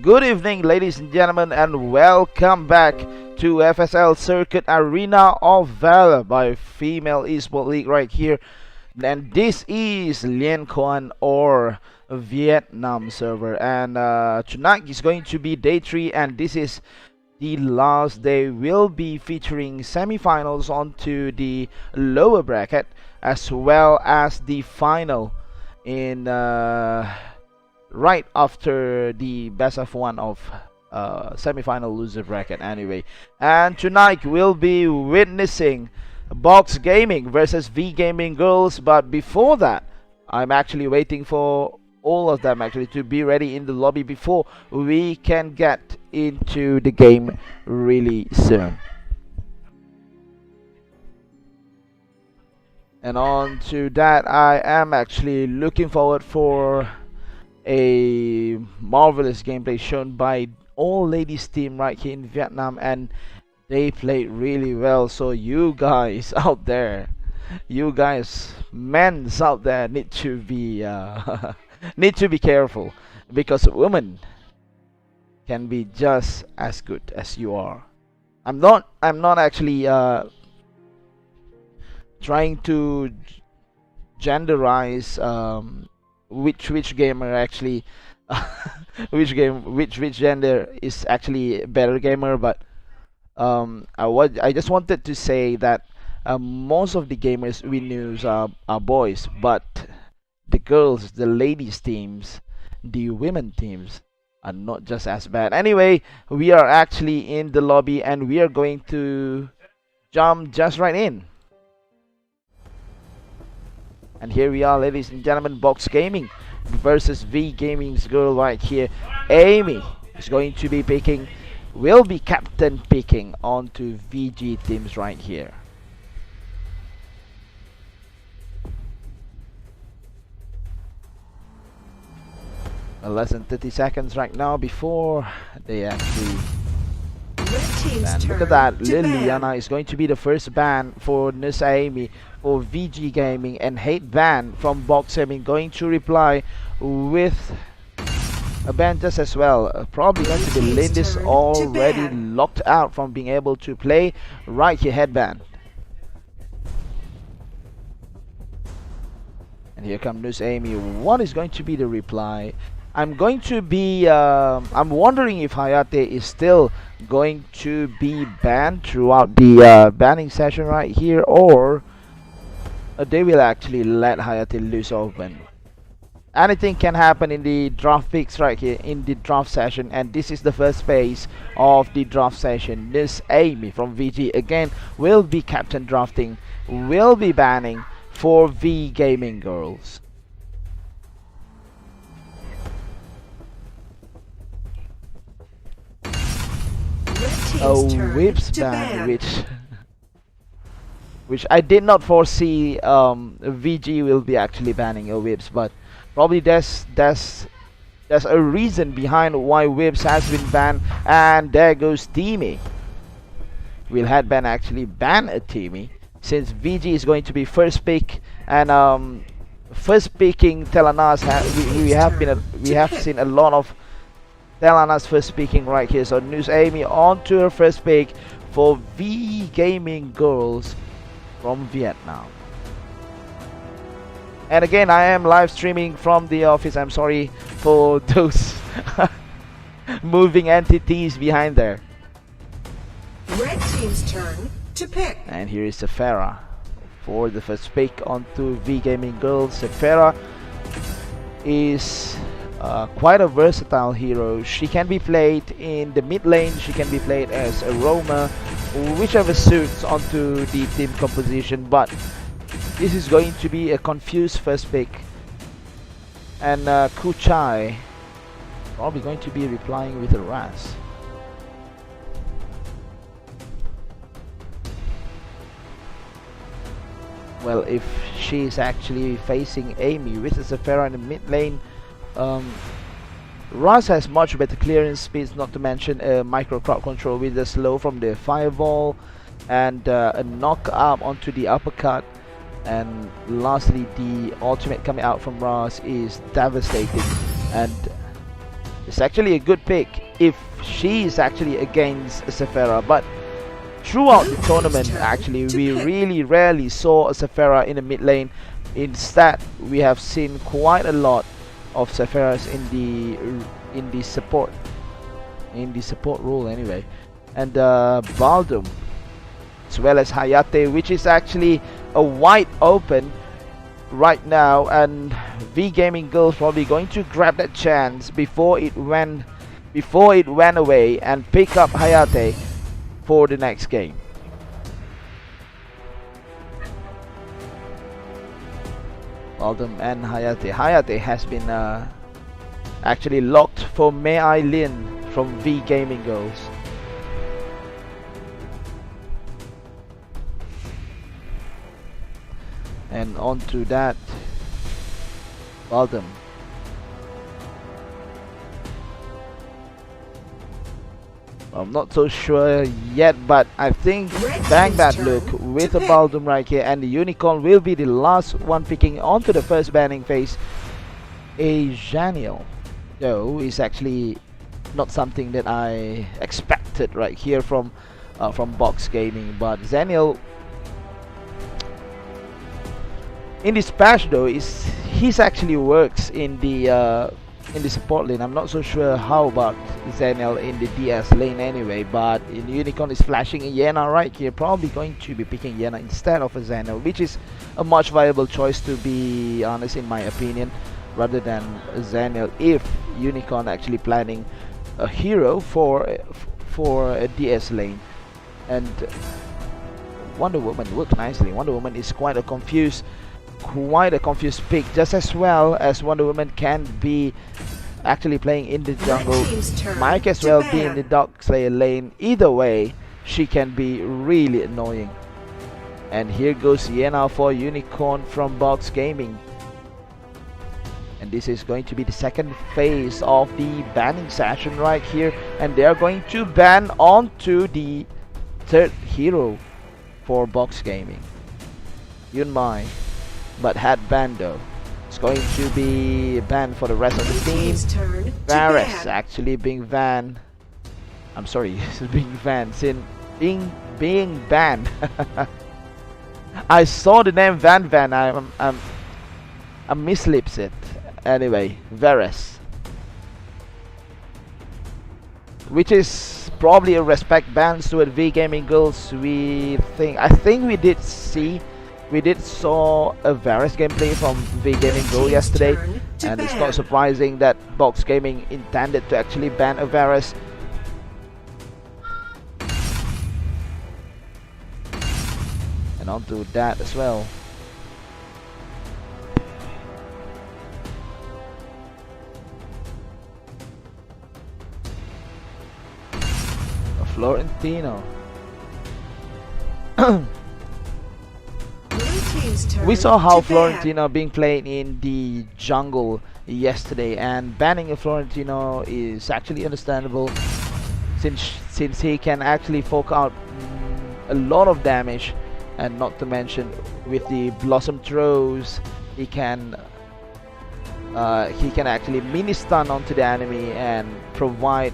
Good evening, ladies and gentlemen, and welcome back to FSL Circuit Arena of Valor by Female Esport League right here. And this is Lien Quan or Vietnam server. And tonight is going to be day 3, and this is the last day. We'll be featuring semi-finals onto the lower bracket as well as the final in right after the best of one of semi-final loser bracket anyway. And tonight we'll be witnessing Box Gaming versus V Gaming Girls, but before that I'm actually waiting for all of them actually to be ready in the lobby before we can get into the game really soon. And on to that, I am actually looking forward for a marvelous gameplay shown by all ladies team right here in Vietnam, and they played really well. So you guys out there, you guys men's out there need to be need to be careful, because women can be just as good as you are. I'm not actually trying to genderize which gamer actually which gender is actually a better gamer, but I just wanted to say that most of the gamers we knew are boys, but the girls, the ladies teams, the women teams are not just as bad. Anyway, we are actually in the lobby and we are going to jump just right in. And here we are, ladies and gentlemen, Box Gaming versus V Gaming's girl right here. Amy is going to be picking, will be captain picking onto VG teams right here. Less than 30 seconds right now before they actually. And look at that, Liliana is going to be the first ban for Nus Amy for VG Gaming, and Hate Ban from Box Gaming going to reply with a ban just as well. Probably going to be Lindis already locked out from being able to play right here, headband. And here comes Nus Amy. What is going to be the reply? I'm going to be I'm wondering if Hayate is still going to be banned throughout the banning session right here, or they will actually let Hayate loose open. Anything can happen in the draft picks right here in the draft session, and this is the first phase of the draft session. This Amy from VG again will be captain drafting, will be banning for V Gaming Girls. A whips ban, which I did not foresee. VG will be actually banning a whips, but probably there's a reason behind why whips has been banned. And there goes Teamy. Will headband actually ban a Teamy, since VG is going to be first pick, and first picking Telanas. We have seen a lot of Telana's first picking right here. So Nus Amy on to her first pick for V Gaming Girls from Vietnam. And again, I am live streaming from the office. I'm sorry for those moving entities behind there. Red team's turn to pick. And here is Sephora for the first pick onto V Gaming Girls. Sephora is quite a versatile hero. She can be played in the mid lane, she can be played as a roamer, whichever suits onto the team composition, but this is going to be a confused first pick. And Kuchai probably going to be replying with a Raz. Well, if she is actually facing Amy with a Sephora in the mid lane, Raz has much better clearance speeds, not to mention a micro crowd control with a slow from the fireball, and a knock up onto the uppercut. And lastly, the ultimate coming out from Raz is devastating, and it's actually a good pick if she is actually against Sephora. But throughout the tournament, actually, we really rarely saw a Sephora in the mid lane. Instead, we have seen quite a lot of Sephoras in the support role anyway. And Baldum, as well as Hayate, which is actually a wide open right now, and V Gaming Girls probably going to grab that chance before it went away and pick up Hayate for the next game. Baldum and Hayate. Hayate has been actually locked for Mei Ai Lin from V Gaming Girls. And on to that, Baldum. I'm not so sure yet, but I think Bang Bad look with a Baldum right here, and the Unicorn will be the last one picking onto the first banning phase. A Janiel, though, is actually not something that I expected right here from Box Gaming, but Zaniel in this patch though he's actually works in the support lane. I'm not so sure how about Zaniel in the DS lane anyway, but in Unicorn is flashing a Yena right here, probably going to be picking Yena instead of a Zaniel, which is a much viable choice, to be honest, in my opinion, rather than Zaniel, if Unicorn actually planning a hero for a DS lane. And Wonder Woman works nicely. Wonder Woman is quite a confused pick, just as well as Wonder Woman can be actually playing in the jungle, might as well be in the Dark Slayer lane. Either way, she can be really annoying. And here goes Yena for Unicorn from Box Gaming. And this is going to be the second phase of the banning session right here, and they are going to ban onto the third hero for Box Gaming, Yunmai. But Headband though, it's going to be banned for the rest of the team. Varus actually being banned. I'm sorry, being banned. Since being banned. I saw the name Van. I mislips it. Anyway, Varus, which is probably a respect ban to V Gaming Girls. I think we did saw a Varus gameplay from V Gaming Go yesterday, and it's not surprising that Box Gaming intended to actually ban a Varus. And onto that as well. A Florentino. We saw how Florentino being played in the jungle yesterday, and banning a Florentino is actually understandable, since he can actually fork out a lot of damage, and not to mention with the Blossom throws he can actually mini stun onto the enemy and provide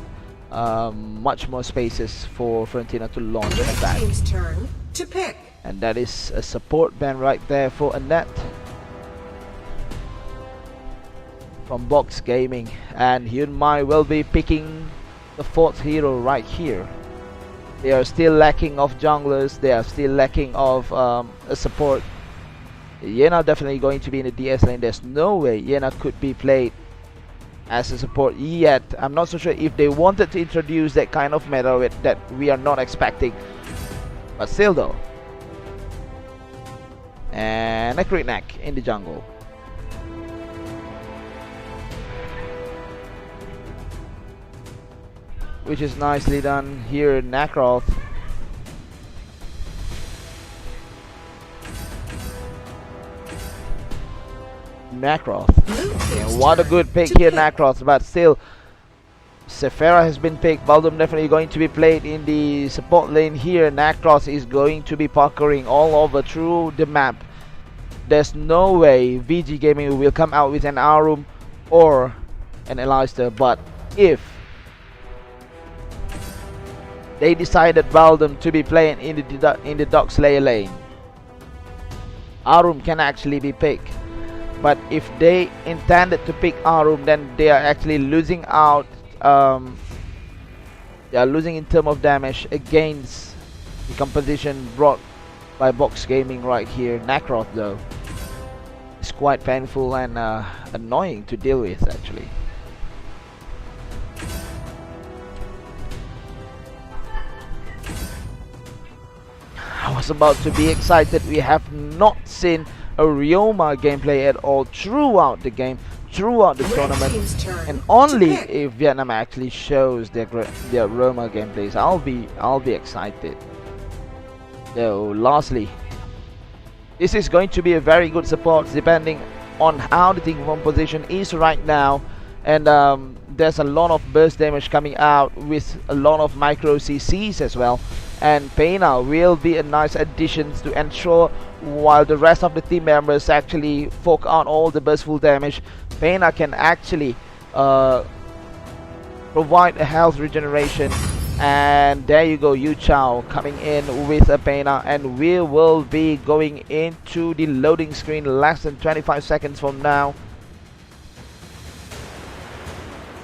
much more spaces for Florentino to launch an attack. Team's turn to pick. And that is a support ban right there for Annette from Box Gaming. And Hyunmai will be picking the fourth hero right here. They are still lacking of junglers. They are still lacking of a support. Yena definitely going to be in the DS lane. There's no way Yena could be played as a support yet. I'm not so sure if they wanted to introduce that kind of meta that we are not expecting. But still though. And a crit neck in the jungle. Which is nicely done here in Nakroth. And what a good pick here, Nakroth. But still, Sephora has been picked. Baldum definitely going to be played in the support lane here. Nakroth is going to be parkouring all over through the map. There's no way VG Gaming will come out with an Arum or an Elister, but if they decided Valdum to be playing in the Dog Slayer lane. Arum can actually be picked, but if they intended to pick Arum, then they are actually losing out. They are losing in terms of damage against the composition brought by Box Gaming right here. Nakroth though, it's quite painful and annoying to deal with actually. I was about to be excited. We have not seen a Ryoma gameplay at all throughout the game, throughout the tournament, and only if Vietnam actually shows their Roma gameplays, I'll be excited. So lastly, this is going to be a very good support depending on how the team composition is right now, and there's a lot of burst damage coming out with a lot of micro CCs as well, and Pena will be a nice addition to ensure while the rest of the team members actually fork out all the burstful damage. Pena can actually provide a health regeneration, and there you go, Yu Chao coming in with a Pena, and we will be going into the loading screen less than 25 seconds from now.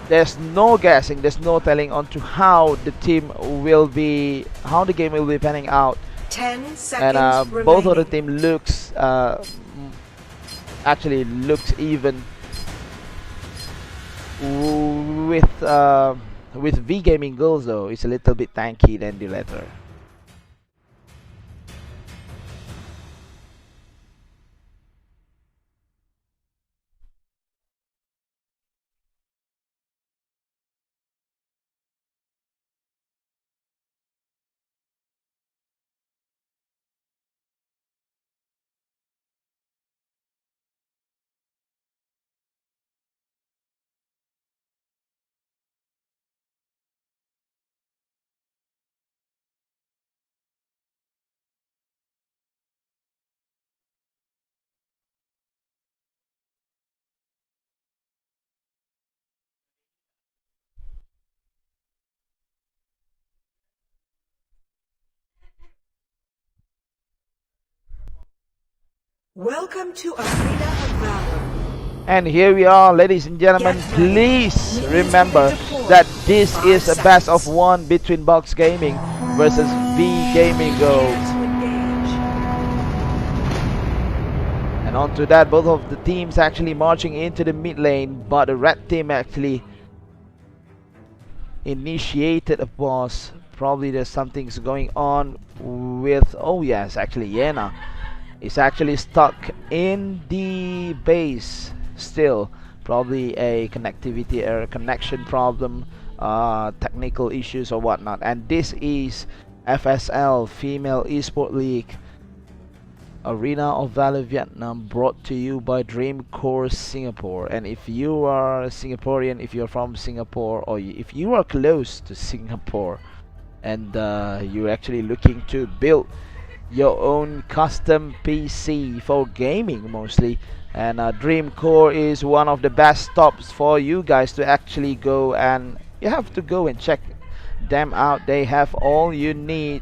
There's no guessing, there's no telling on to how the game will be panning out. 10 seconds And remaining. both of the team looks actually looks even with V Gaming Girls though. It's a little bit tanky than the latter. Welcome to Arena of Valor. And here we are, ladies and gentlemen. Get ready. Please Means remember to be deployed. that this 5 is a best of seconds. one between Box Gaming versus V Gaming Girls. Prepare to engage. And onto that, both of the teams actually marching into the mid lane, but the red team actually initiated a pause. Probably there's something's going on with, oh yes, actually Yena is actually stuck in the base still. Probably a connectivity or a connection problem, technical issues or whatnot. And this is FSL Female Esport League Arena of Valor Vietnam, brought to you by Dreamcore Singapore. And if you are a Singaporean, if you're from Singapore, or if you are close to Singapore and you're actually looking to build your own custom PC for gaming mostly, and Dreamcore is one of the best stops for you guys to actually go, and you have to go and check them out. They have all you need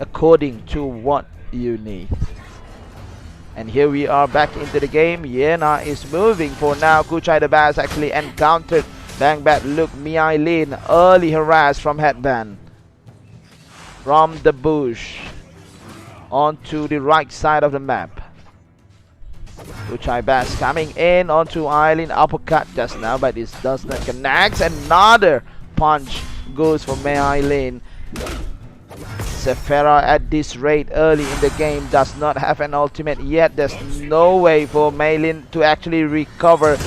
according to what you need. And here we are back into the game. Yena is moving for now. Kuchai the Bass actually encountered Bang Bad Look Miai Lin, early harass from Headband from the bush onto the right side of the map. Kuchai Bass coming in onto Eileen, uppercut just now, but this does not connect. Another punch goes for Miai Lin. Sephira at this rate early in the game does not have an ultimate yet. There's no way for Maylin to actually recover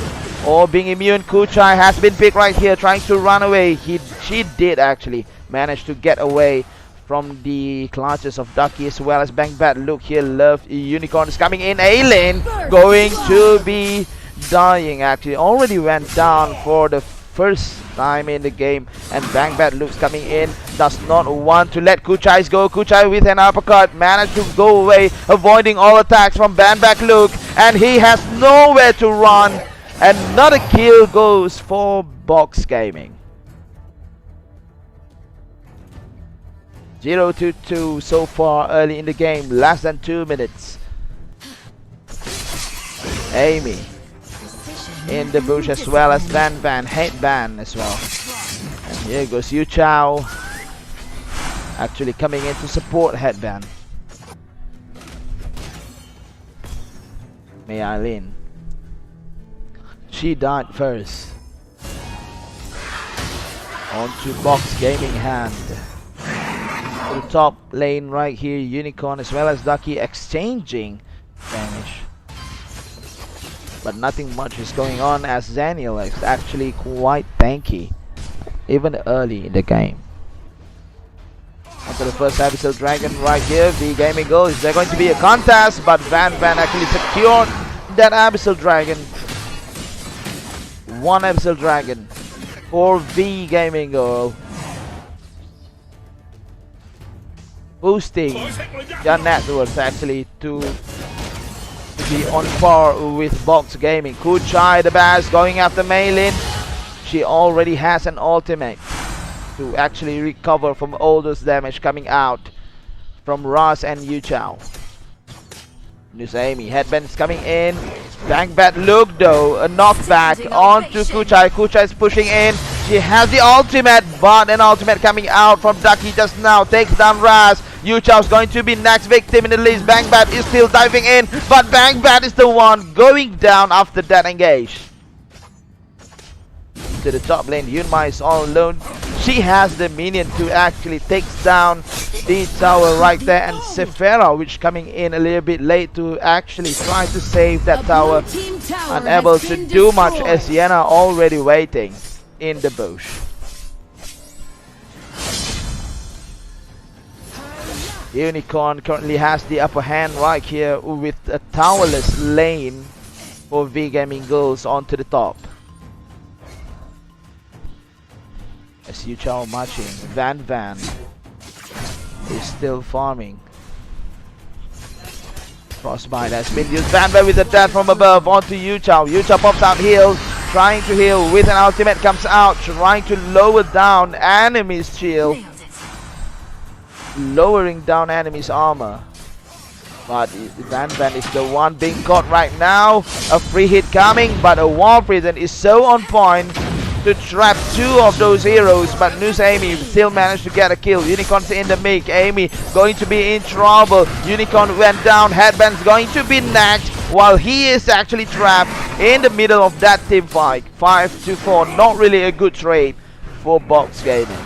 or being immune. Kuchai has been picked right here, trying to run away. She did actually manage to get away from the clutches of Ducky, as well as Bang Bad Look here. Love Unicorn is coming in. Aileen going to be dying, actually already went down for the first time in the game, and Bang Bad Look's coming in, does not want to let Kuchai go. Kuchai with an uppercut managed to go away, avoiding all attacks from Bang Bad Look, and he has nowhere to run. Another kill goes for Box Gaming. 0-2 so far early in the game, less than 2 minutes. Amy in the bush as well as Van headband as well. And here goes Yu Chao, actually coming in to support headband. May Eileen, she died first. On to Box Gaming hand. To the top lane right here, Unicorn as well as Ducky exchanging damage. But nothing much is going on as Daniel is actually quite tanky, even early in the game. Onto the first Abyssal Dragon right here. V Gaming goes. There's going to be a contest, but Van actually secured that Abyssal Dragon. One Abyssal Dragon for V Gaming Girl, boosting their net worth actually to be on par with Box Gaming. Kuchai the Bass going after Maylin. She already has an ultimate to actually recover from all those damage coming out from Ross and Yu Chao. News Amy, headbands coming in. Bang Bat look though, a knockback onto Kuchai. Kuchai is pushing in. She has the ultimate, but an ultimate coming out from Ducky just now. Takes down Raz. Yu Chao is going to be next victim in the list. Bang Bat is still diving in, but Bang Bat is the one going down after that engage. To the top lane, Yunmai is all alone. She has the minion to actually take down the tower right there, and Sephira, which coming in a little bit late to actually try to save that tower. Unable to do much as Yena already waiting in the bush. Unicorn currently has the upper hand right here with a towerless lane for V Gaming Girls onto the top. As Yu Chao marching, Van is still farming. Frostbite has been used. Van with a death from above onto Yu Chao. Yu Chao pops out, heals, trying to heal with an ultimate, comes out, trying to lower down enemy's shield, lowering down enemy's armor. But Van is the one being caught right now. A free hit coming, but a War Prison is so on point to trap two of those heroes, but News Amy still managed to get a kill. Unicorn's in the make. Amy going to be in trouble. Unicorn went down. Headband's going to be next while he is actually trapped in the middle of that team fight. 5-4, not really a good trade for Box Gaming.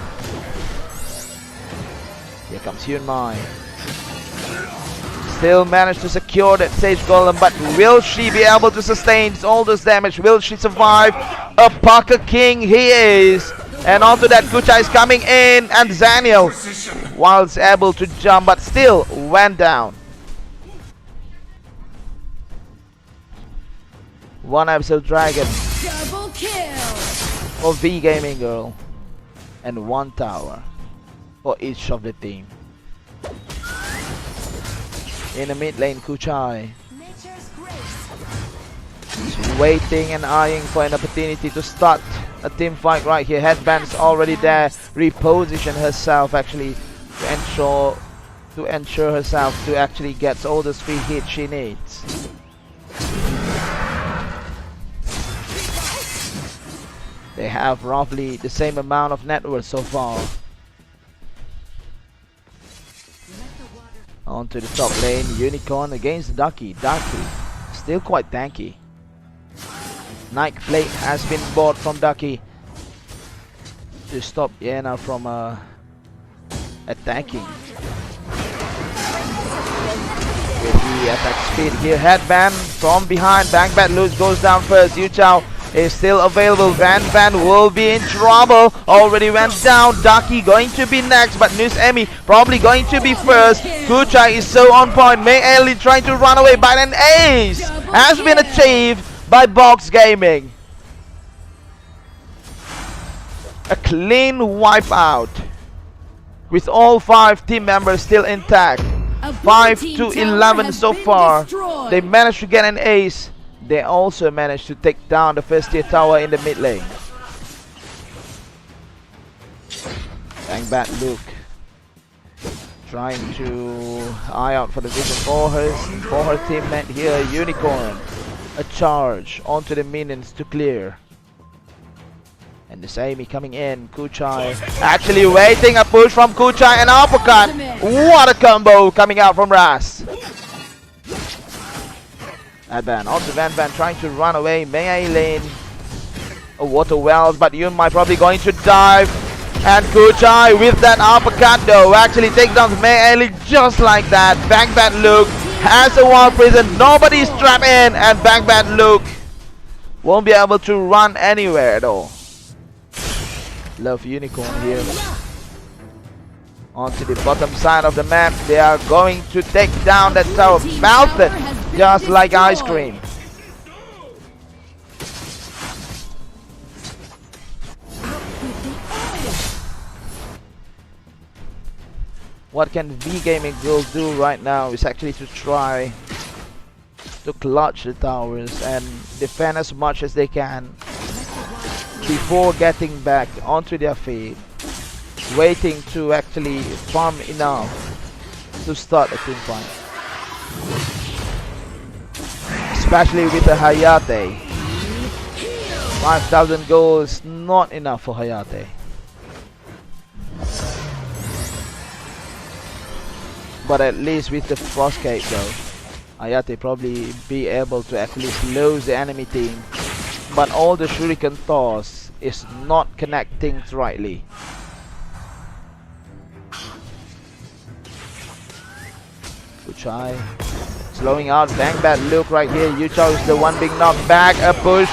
Here comes Hyunmai. Still managed to secure that Sage Golem, but will she be able to sustain all this damage? Will she survive? A Parker King he is. And onto that, Kucha is coming in, and Zaniel was able to jump, but still went down. One Abyssal Dragon Double kill for V Gaming Girl, and one tower for each of the team. In the mid lane, Kuchai is waiting and eyeing for an opportunity to start a team fight right here. Headband's already there, reposition herself actually to ensure herself to actually get all the free hits she needs. They have roughly the same amount of net worth so far. Onto the top lane, Unicorn against Ducky. Ducky still quite tanky. Nike Plate has been bought from Ducky to stop Yena from attacking. With the attack speed here, Headband from behind. Bang Bat loose goes down first. Yu Chao is still available. Van will be in trouble. Already went down. Ducky going to be next, but News Emmy probably going to be first. Kuchai is so on point. May Ellie trying to run away, but an ace has been achieved by Box Gaming. A clean wipeout with all 5 team members still intact. 5-11 so far. They managed to get an ace. They also managed to take down the first tier tower in the mid lane. Bang Bat Luke Trying to eye out for the vision for her teammate here, Unicorn. A charge onto the minions to clear. And the Amy coming in, Kuchai actually waiting, a push from Kuchai and uppercut. What a combo coming out from Ras. Advan onto Van Van trying to run away, Mei lane. A water wells, but Yunmai probably going to dive. And Kuchai with that uppercut though actually takes down Mei lane just like that. Bang Bang Luke has a wall prison, nobody's trapped in, and Bang Bang Luke won't be able to run anywhere though. Love Unicorn here. Onto the bottom side of the map, they are going to take down that tower. Melted just like ice cream. What can V Gaming Girls do right now is actually to try to clutch the towers and defend as much as they can before getting back onto their feet, waiting to actually farm enough to start a team fight. Especially with the Hayate. 5,000 gold is not enough for Hayate. But at least with the Frost Cape though, Hayate probably be able to at least lose the enemy team. But all the shuriken toss is not connecting rightly. Kuchai slowing out, Bang Bad Luke right here. Yuchao is the one being knocked back. A push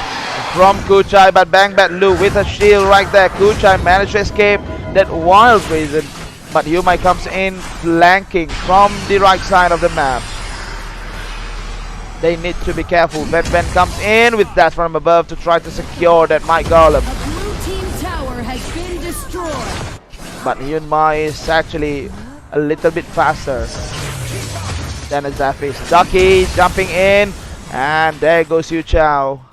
from Kuchai, but Bang Bad Luke with a shield right there. Kuchai managed to escape that wild prison, but Yumai comes in flanking from the right side of the map. They need to be careful. Ben Ben comes in with that from above to try to secure that Might Golem. A blue team tower has been destroyed. But Yunmai is actually a little bit faster than Azafis. Ducky jumping in, and there goes Yu Chao.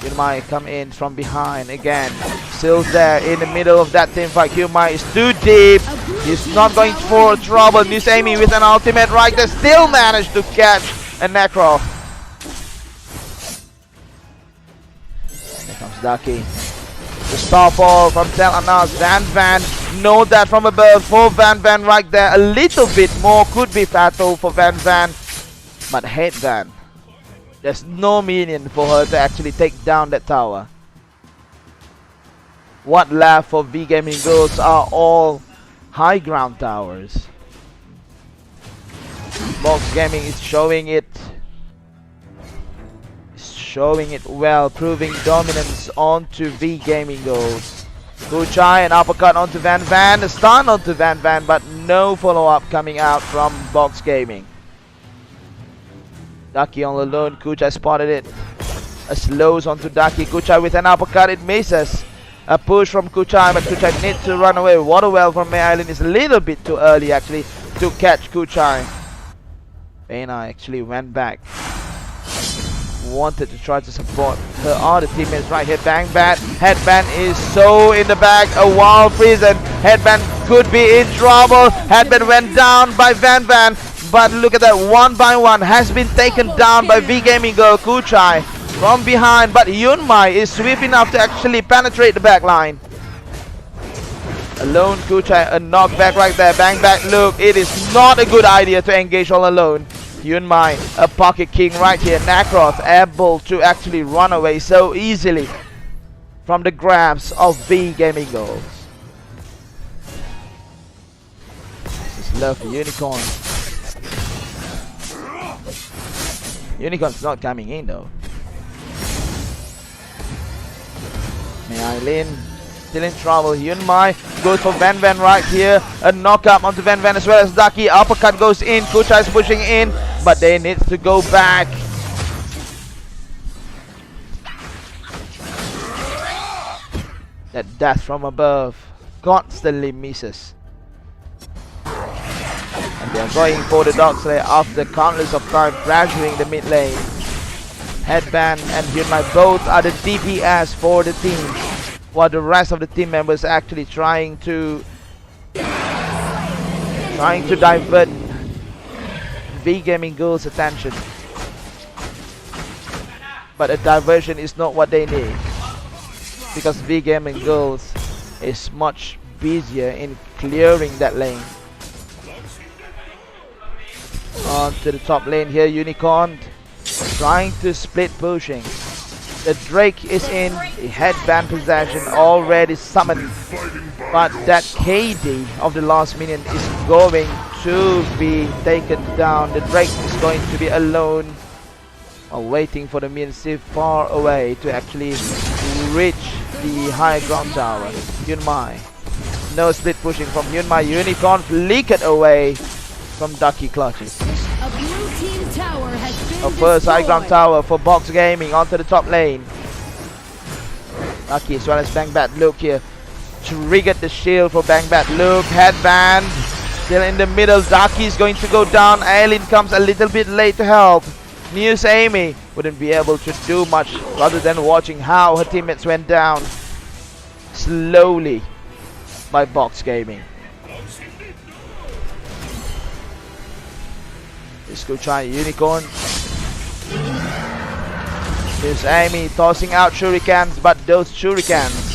Yunmai come in from behind again. Still there in the middle of that team fight. Yunmai is too deep. He's not going for trouble. Miss Amy with an ultimate right there. Still managed to catch a Necro. Here comes Ducky. The starfall from Tel Anas. Van Van. Know that from above for Van Van right there. A little bit more could be fatal for Van Van. But hate Van. There's no minion for her to actually take down that tower. What left for V Gaming Girls are all high ground towers. Box Gaming is showing it. Showing it well, proving dominance onto V Gaming Girls. Kuchai and uppercut onto Van Van, a stun onto Van Van, but no follow-up coming out from Box Gaming. Ducky on the lone, Kuchai spotted it. A slows onto Ducky, Kuchai with an uppercut, it misses. A push from Kuchai, but Kuchai needs to run away. Waterwell from May Island is a little bit too early actually to catch Kuchai. Baina actually went back. Wanted to try to support her other teammates right here. Bang Bat. Headband is so in the back. A wild prison. Headband could be in trouble. Headband went down by Van Van. But look at that. One by one has been taken down by V Gaming Girl Kuchai from behind. But Yunmai is swift enough to actually penetrate the back line. Alone Kuchai, a knockback right there. Bang back look. It is not a good idea to engage all alone. Yunmai, a pocket king right here. Nakroth able to actually run away so easily from the grabs of V Gaming Girls. This is love for Unicorn. Unicorn's not coming in though. May Eileen still in trouble. Yunmai goes for Van Van right here. A knockup onto Van Van as well as Ducky. Uppercut goes in. Kuchai is pushing in, but they need to go back. That dash from above constantly misses. And they are going for the Dog Slayer after countless of time pressuring the mid lane. Headband and Yunmai both are the DPS for the team, while the rest of the team members actually trying to trying to divert V Gaming Girls' attention. But a diversion is not what they need, because V Gaming Girls is much busier in clearing that lane. On to the top lane here, Unicorn trying to split pushing. The Drake is in headband possession, already summoned, but that KD of the last minion is going to be taken down. The Drake is going to be alone while waiting for the minions to far away to actually reach the high ground tower. Yunmai, no split pushing from Yunmai. Unicorn flicked away from Ducky clutches. A blue team tower has been First high ground destroyed. tower for Box Gaming onto the top lane. Ducky as well as Bang Bat Luke here. Triggered the shield for Bang Bat Luke. Headband still in the middle. Ducky is going to go down. Aileen comes a little bit late to help. News Amy wouldn't be able to do much rather than watching how her teammates went down slowly by Box Gaming. Let's go try Unicorn. Here's Amy tossing out shurikens, but those shurikens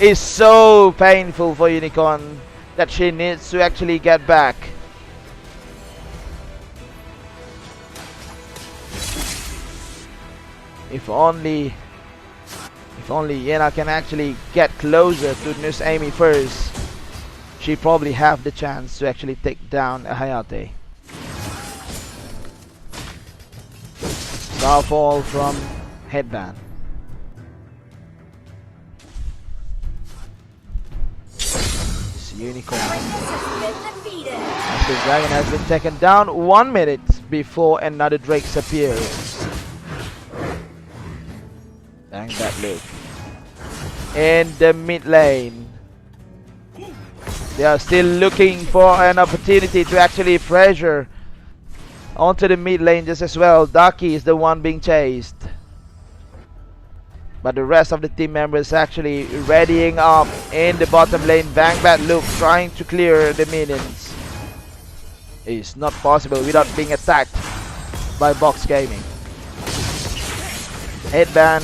is so painful for Unicorn that she needs to actually get back. If only Yena can actually get closer to Nurse Amy first, she probably have the chance to actually take down a Hayate. Starfall from Headband. This Unicorn. As the dragon has been taken down 1 minute before another Drake appears. Bang that loop. In the mid lane. They are still looking for an opportunity to actually pressure onto the mid lane just as well. Ducky is the one being chased, but the rest of the team members actually readying up in the bottom lane. Bang Bat Luke trying to clear the minions. It's not possible without being attacked by Box Gaming. Headband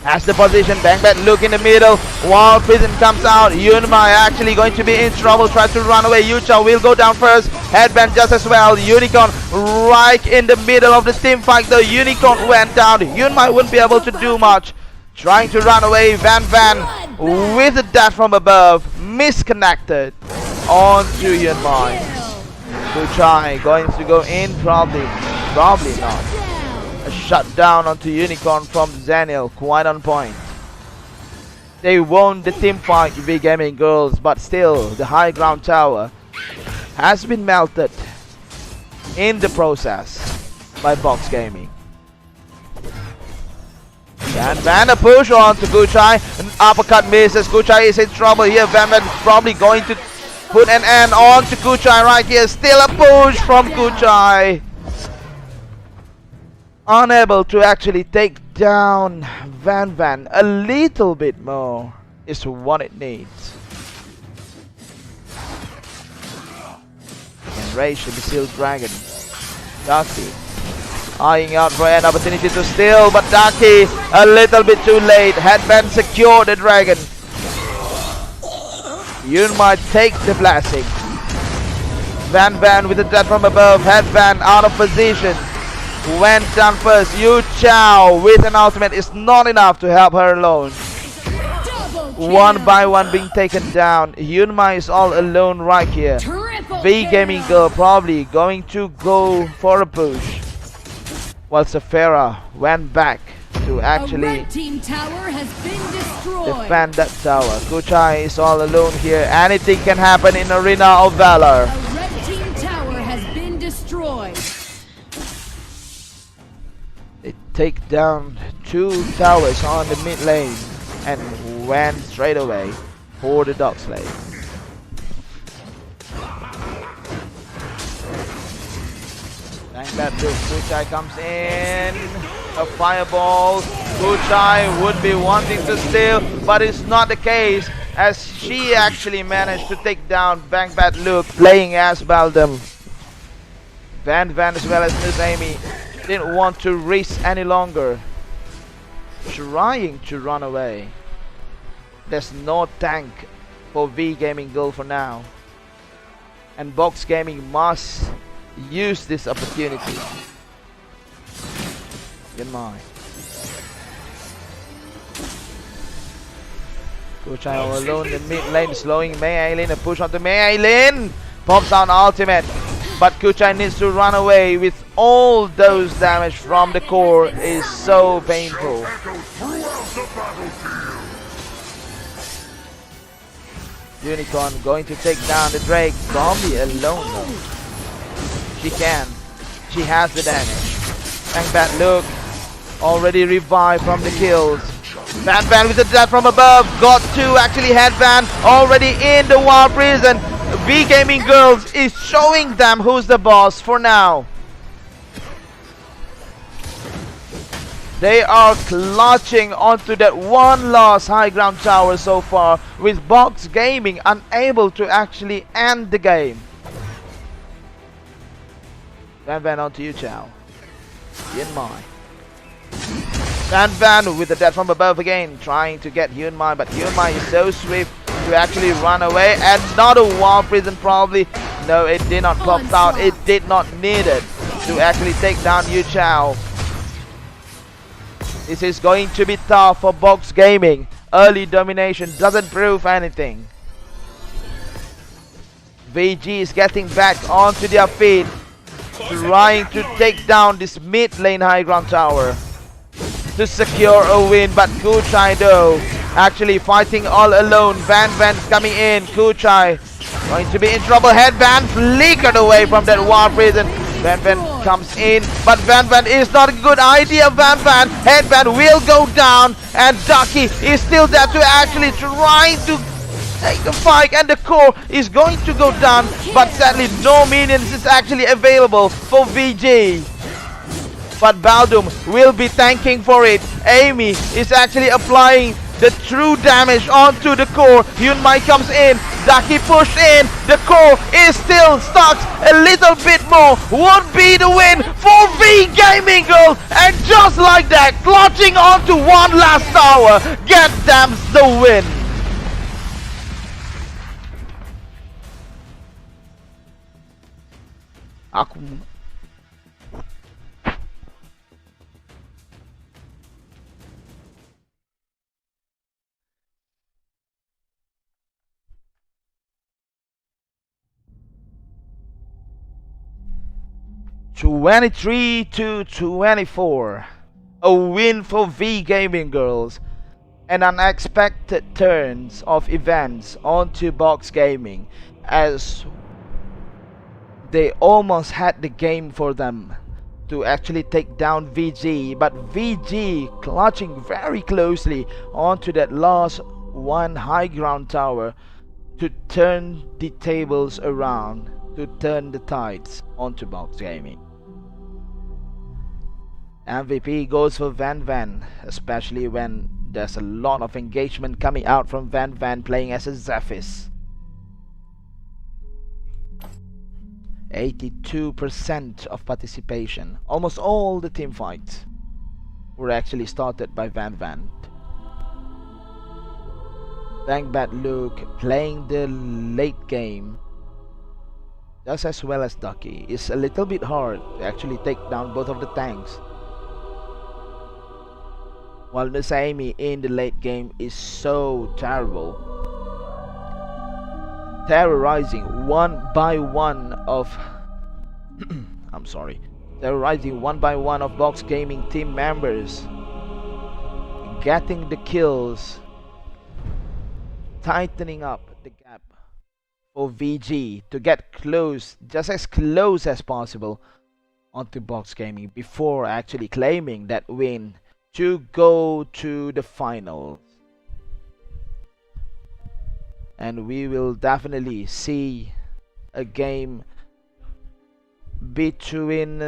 has the position. Bang Bat Luke in the middle while Prison comes out. Yunmai actually going to be in trouble. Tries to run away. Yucha will go down first. Headband just as well. Unicorn right in the middle of the team fight. The Unicorn went down. Yunmai wouldn't be able to do much. Trying to run away. Van with a dash from above. Misconnected onto Yunmai. Kuchai going to go in. Probably not. A shutdown onto Unicorn from Zaniel, quite on point. They won the team fight, V Gaming Girls, but still the high ground tower has been melted in the process by Box Gaming. Van a push on to Kuchai, an uppercut misses. Kuchai is in trouble here. Van probably going to put an end on to Kuchai right here. Still a push from Kuchai. Unable to actually take down Van. A little bit more is what it needs. And Rage the Steel Dragon. Ducky eyeing out for an opportunity to steal, but Ducky a little bit too late. Headband secure the dragon. Yunmai takes the blessing. Van with a death from above. Headband out of position. Went down first. Yu Chao with an ultimate is not enough to help her alone. One by one being taken down. Yunmai is all alone right here. V Gaming Girl probably going to go for a push, while Safira went back to actually defend that tower. Kuchai is all alone here. Anything can happen in Arena of Valor. A red team tower has been destroyed. They take down 2 towers on the mid lane and went straight away for the Dog Slave. Bang that loop. Kuchai comes in. A fireball. Kuchai would be wanting to steal, but it's not the case. as she actually managed to take down Bang Bad Luke playing as Baldum. Van as well as Miss Amy didn't want to race any longer, trying to run away. There's no tank for V Gaming Girl for now, and Box Gaming must use this opportunity. In mind. Kuchai all alone in the mid lane, slowing Mei Aileen. A push onto Mei Aileen. Pops down ultimate, but Kuchai needs to run away with all those damage from the core. Is so painful. Unicorn going to take down the Drake. Zombie alone though. She can. She has the damage. Bang Bad Luke already revived from the kills. Van with the death from above. Got to actually headband already in the War Prison. V Gaming Girls is showing them who's the boss for now. They are clutching onto that one last high ground tower so far, with Box Gaming unable to actually end the game. Van onto you, Chow. Yin Mai. Van with the death from above again, trying to get Hyun Mai, but Hyun Mai is so swift to actually run away. Another War Prison probably. No, it did not pop out. It did not need it to actually take down Yu Chao. This is going to be tough for Box Gaming. Early domination doesn't prove anything. VG is getting back onto their feet, trying to take down this mid lane high ground tower to secure a win, but Kuchai though actually fighting all alone. Van's coming in. Kuchai going to be in trouble. Headband flickered away from that War Prison. Van comes in, but Van is not a good idea. Van headband will go down, and Ducky is still there to actually try to take the fight, and the core is going to go down, but sadly no minions is actually available for VG. But Baldum will be tanking for it. Amy is actually applying the true damage onto the core. Hyun Mai comes in. Ducky pushed in. The core is still stuck. A little bit more would be the win for V Gaming Girl. And just like that, clutching onto one last tower, get them the win. Aku 23-24. A win for V Gaming Girls. And unexpected turns of events onto Box Gaming, as they almost had the game for them to actually take down VG, but VG clutching very closely onto that last one high ground tower to turn the tables around, to turn the tides onto Box Gaming. MVP goes for Van, especially when there's a lot of engagement coming out from Van playing as a Zephys. 82% of participation. Almost all the team fights were actually started by Van. Bang Bad Luke playing the late game just as well as Ducky. It's a little bit hard to actually take down both of the tanks, while Miss Amy in the late game is so terrible, terrorizing one by one of terrorizing one by one of Box Gaming team members, getting the kills, tightening up the gap for VG to get close, just as close as possible onto Box Gaming before actually claiming that win to go to the finals. And we will definitely see a game between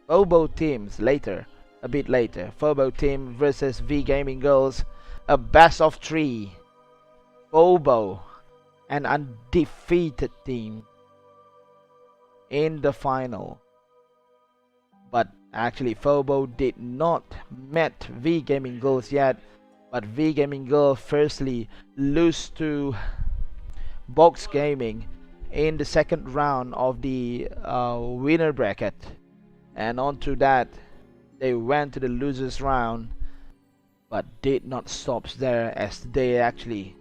Phobo teams later, a bit later. Phobo team versus V Gaming Girls, a best of 3 Bobo, an undefeated team in the final. But actually Fobo did not met V Gaming Girls yet, but V Gaming Girl firstly lose to Box Gaming in the second round of the winner bracket, and onto that they went to the losers round, but did not stop there as they actually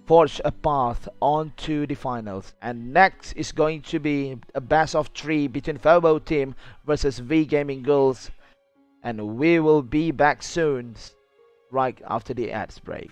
forged a path onto the finals. And next is going to be a best of 3 between Fobo team versus V Gaming Girls, and we will be back soon, right after the ads break.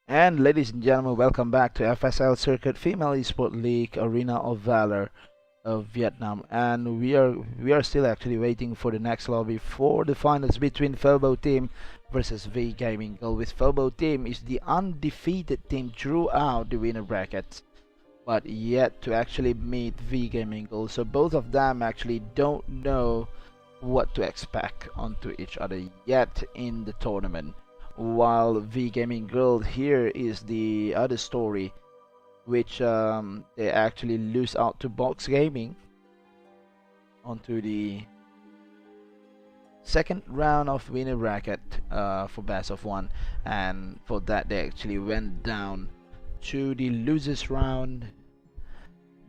And ladies and gentlemen, welcome back to FSL Circuit Female Esport League Arena of Valor of Vietnam. And we are still actually waiting for the next lobby for the finals between Phobo team versus V Gaming Goal. With Phobo team is the undefeated team throughout the winner brackets, but yet to actually meet V Gaming Goal. So both of them actually don't know what to expect onto each other yet in the tournament. While V Gaming Girl here is the other story, which they actually lose out to Box Gaming onto the second round of winner bracket for best of one, and for that they actually went down to the losers round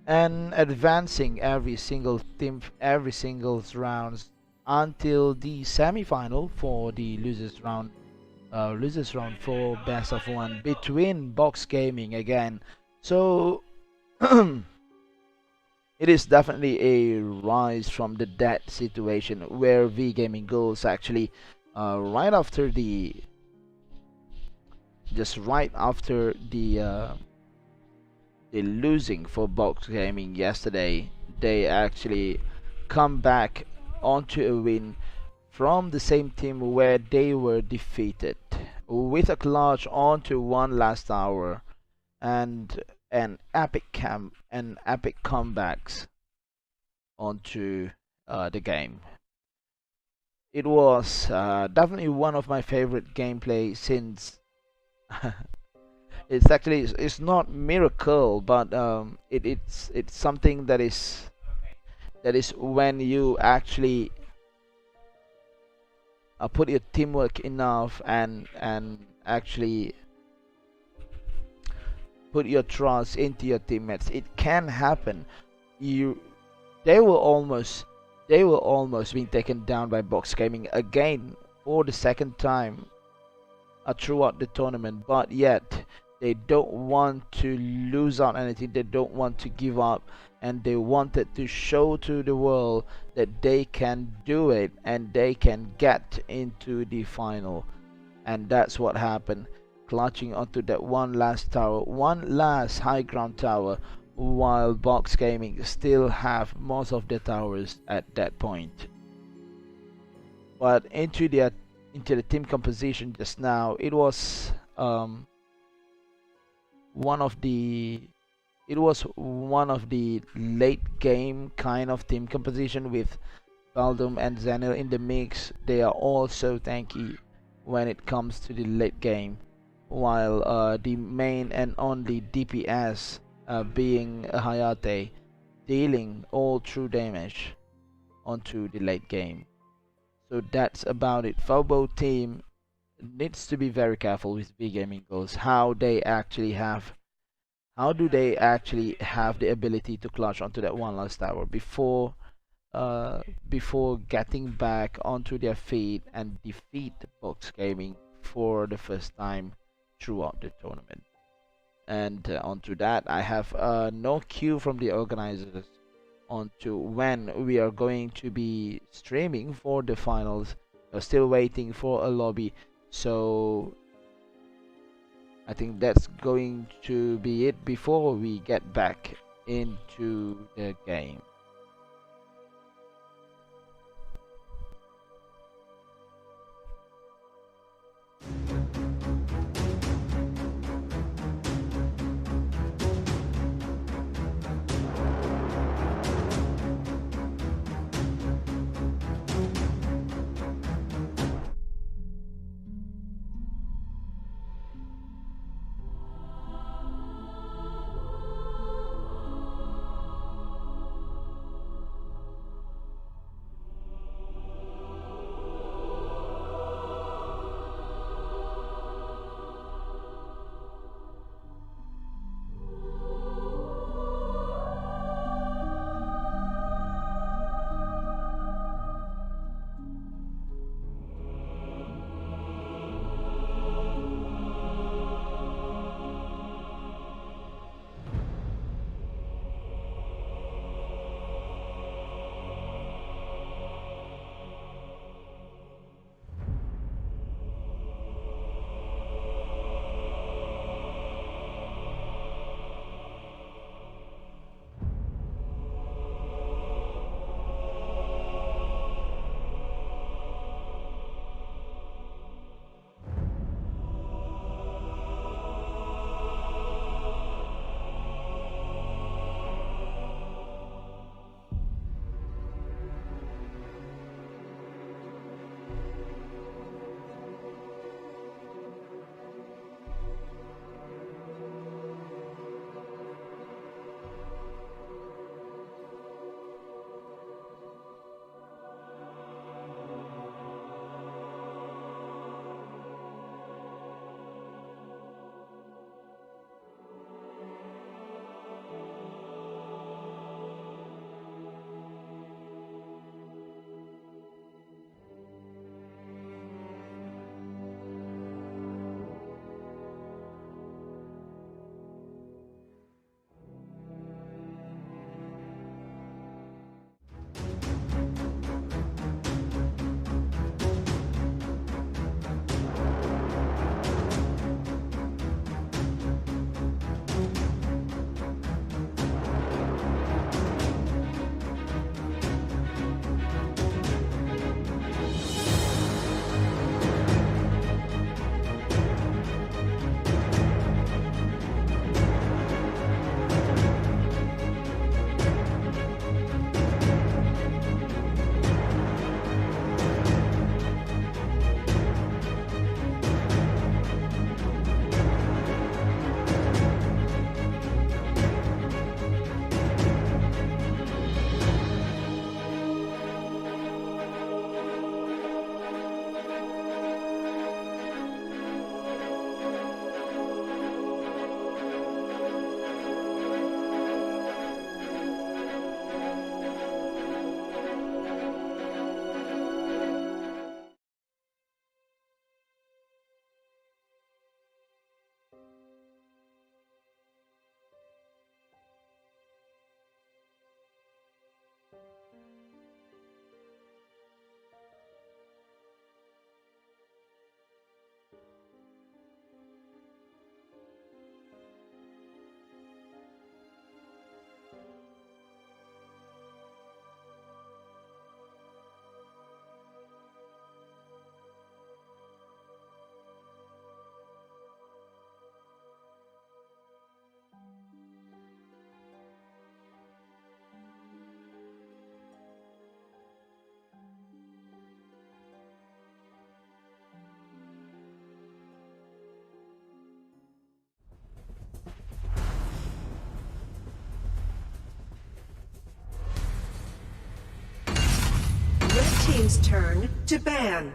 and advancing every single team, every single rounds until the semi-final for the losers round for best of one between Box Gaming again. So it is definitely a rise from the dead situation where V Gaming goes actually right after the right after the losing for Box Gaming yesterday. They actually come back onto a win from the same team where they were defeated with a clutch onto one last hour and an epic comebacks onto the game. It was definitely one of my favorite gameplay since it's not miracle, but it's something that is when you actually put your teamwork enough and actually put your trust into your teammates. It can happen. You they will almost be taken down by Box Gaming again for the second time throughout the tournament, but yet they don't want to lose out anything. They don't want to give up, and they wanted to show to the world that they can do it and they can get into the final. And that's what happened, clutching onto that one last tower, one last high ground tower, while Box Gaming still have most of the towers at that point. But into the team composition just now, it was one of the late game kind of team composition with Baldum and Zenil in the mix. They are all so tanky when it comes to the late game, while the main and only DPS being a Hayate, dealing all true damage onto the late game. So that's about it. Phobo team needs to be very careful with V Gaming goals. How do they actually have the ability to clutch onto that one last tower before getting back onto their feet and defeat Box Gaming for the first time throughout the tournament. And onto that, I have no cue from the organizers onto when we are going to be streaming for the finals. We're still waiting for a lobby, so I think that's going to be it before we get back into the game. team's turn to ban.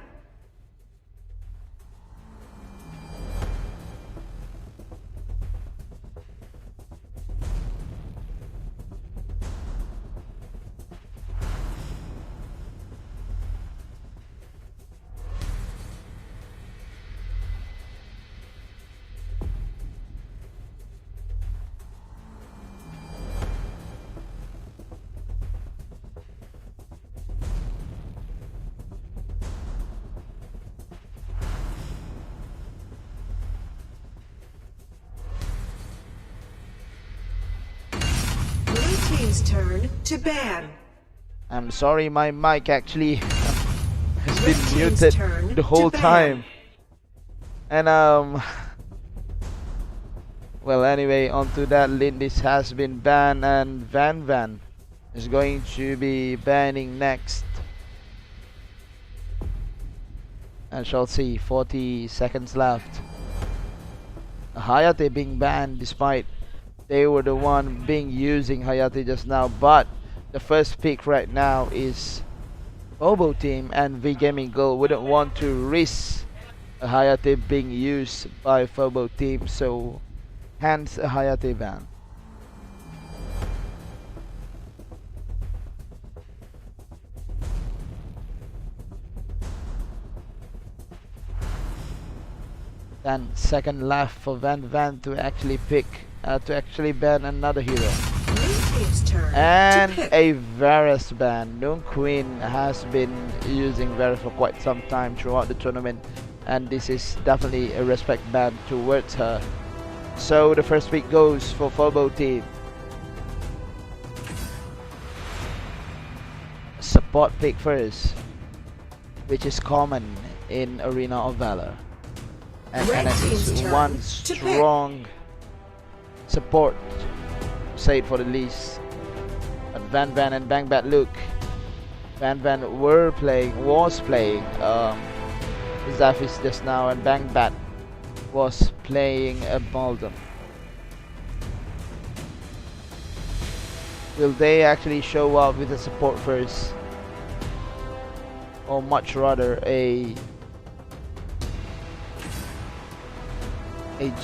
Blue team's turn to ban. I'm sorry, my mic actually has Red been team's muted turn the whole to ban. time. And well, anyway, onto that, Lindis has been banned, and Van is going to be banning next. And shall see, 40 seconds left. Hayate being banned despite they were the one being using Hayate just now, but the first pick right now is Obo team, and V Gaming Girl wouldn't want to risk a Hayate being used by Fobo team, so hence a Hayate ban. Then second left for Van to actually pick to actually ban another hero. Blue team's turn And to pick. a Varus ban. Noon Queen has been using Varus for quite some time throughout the tournament, and this is definitely a respect ban towards her. So the first pick goes for Fobo team. Support pick first, which is common in Arena of Valor. And Red NS team's is turn one to pick. strong support, say it for the least. But Van and Bangbat Luke. Van was playing Zaphis just now, and Bangbat was playing a Baldum. Will they actually show up with a support first? Or much rather a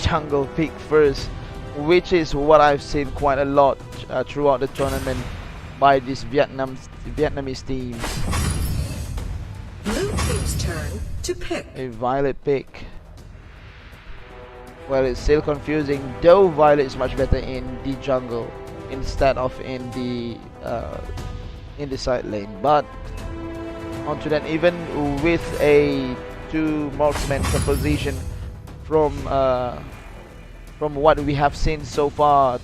jungle pick first, which is what I've seen quite a lot throughout the tournament by these Vietnamese teams. Blue team's turn to pick. A Violet pick. Well, it's still confusing, though Violet is much better in the jungle instead of in the side lane. But onto that, even with a 2 marksman composition from what we have seen so far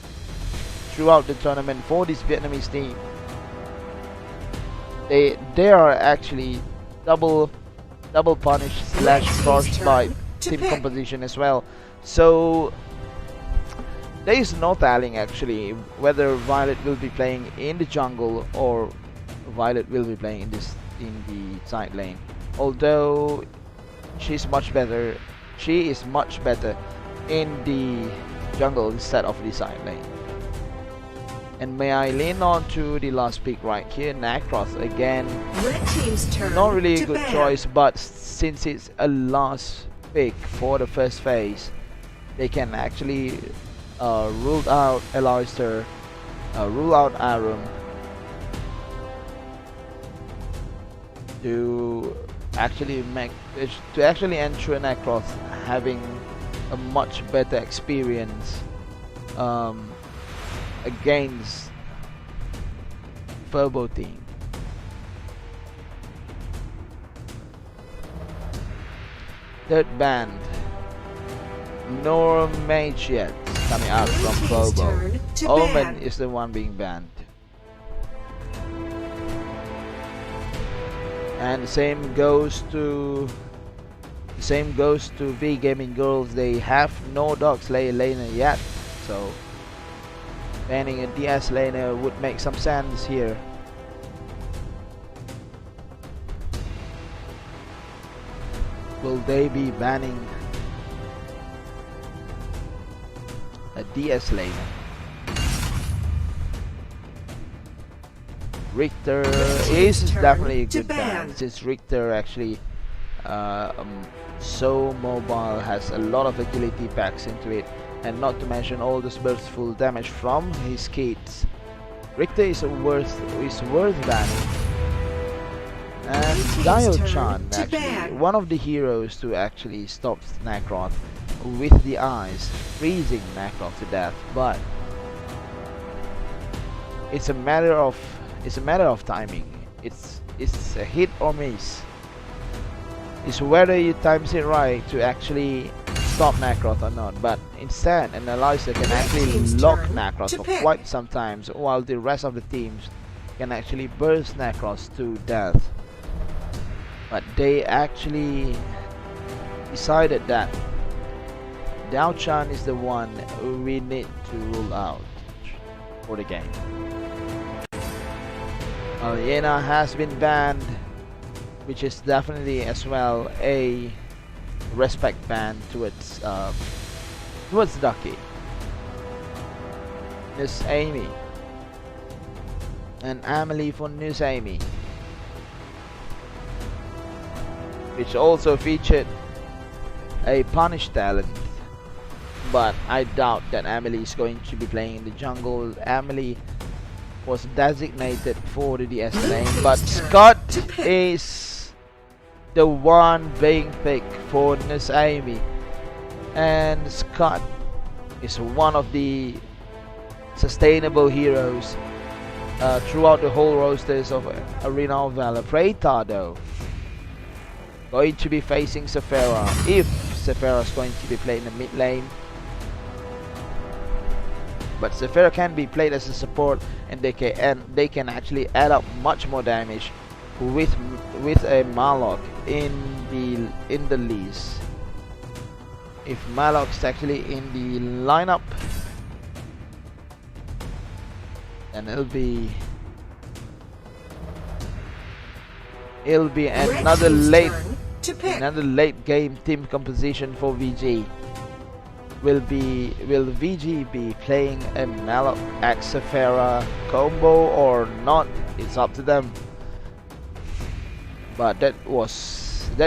throughout the tournament for this Vietnamese team, they are actually double punish slash frostbite team composition as well. So there is no telling actually whether Violet will be playing in the jungle or Violet will be playing in the side lane. Although she is much better in the jungle instead of the side lane. And may I lean on to the last pick right here, Nacross again. Red team's turn Not really a to good ban. choice, but since it's a last pick for the first phase, they can actually rule out Aloyster, rule out Arum to actually ensure Nacross having a much better experience against Furbo team. Third band, no mage yet coming out Blue from team's Furbo. turn to Omen ban. is the one being banned. And the same goes to V Gaming Girls. They have no Dog Slayer laner yet, so banning a DS laner would make some sense here. Will they be banning a DS laner? Richter Red is team's turn definitely a to good ban, ban. since Richter actually so mobile, has a lot of agility packs into it, and not to mention all this burstful damage from his kits. Richter is worth banning. And Red team's Dio-chan, turn to actually ban. one of the heroes to actually stop Nacroth with the eyes, freezing Nacroth to death, but it's a matter of timing. It's a hit or miss. It's whether you times it right to actually stop Nacroth or not. But instead, an Analyzer can actually team's lock turn Nacroth to for pick. quite some times, while the rest of the teams can actually burst Nacroth to death. But they actually decided that Dao-chan is the one we need to rule out for the game. Aliena has been banned, which is definitely as well a respect ban towards Ducky. Miss Amy and Amelie for Miss Amy, which also featured a punish talent, but I doubt that Amelie is going to be playing in the jungle. Amelie was designated for the DS lane, but Scott is the one being picked for Miss Amy, and Scott is one of the sustainable heroes throughout the whole rosters of Arena of Valor. Preyta though going to be facing Sephara, if Sephara is going to be playing in the mid lane. But Sephara can be played as a support, and they can actually add up much more damage with a Malok in the lease. If Malok's actually in the lineup, then it'll be another late game team composition for VG. Will VG be playing a Malok X Sephara combo or not? It's up to them. But that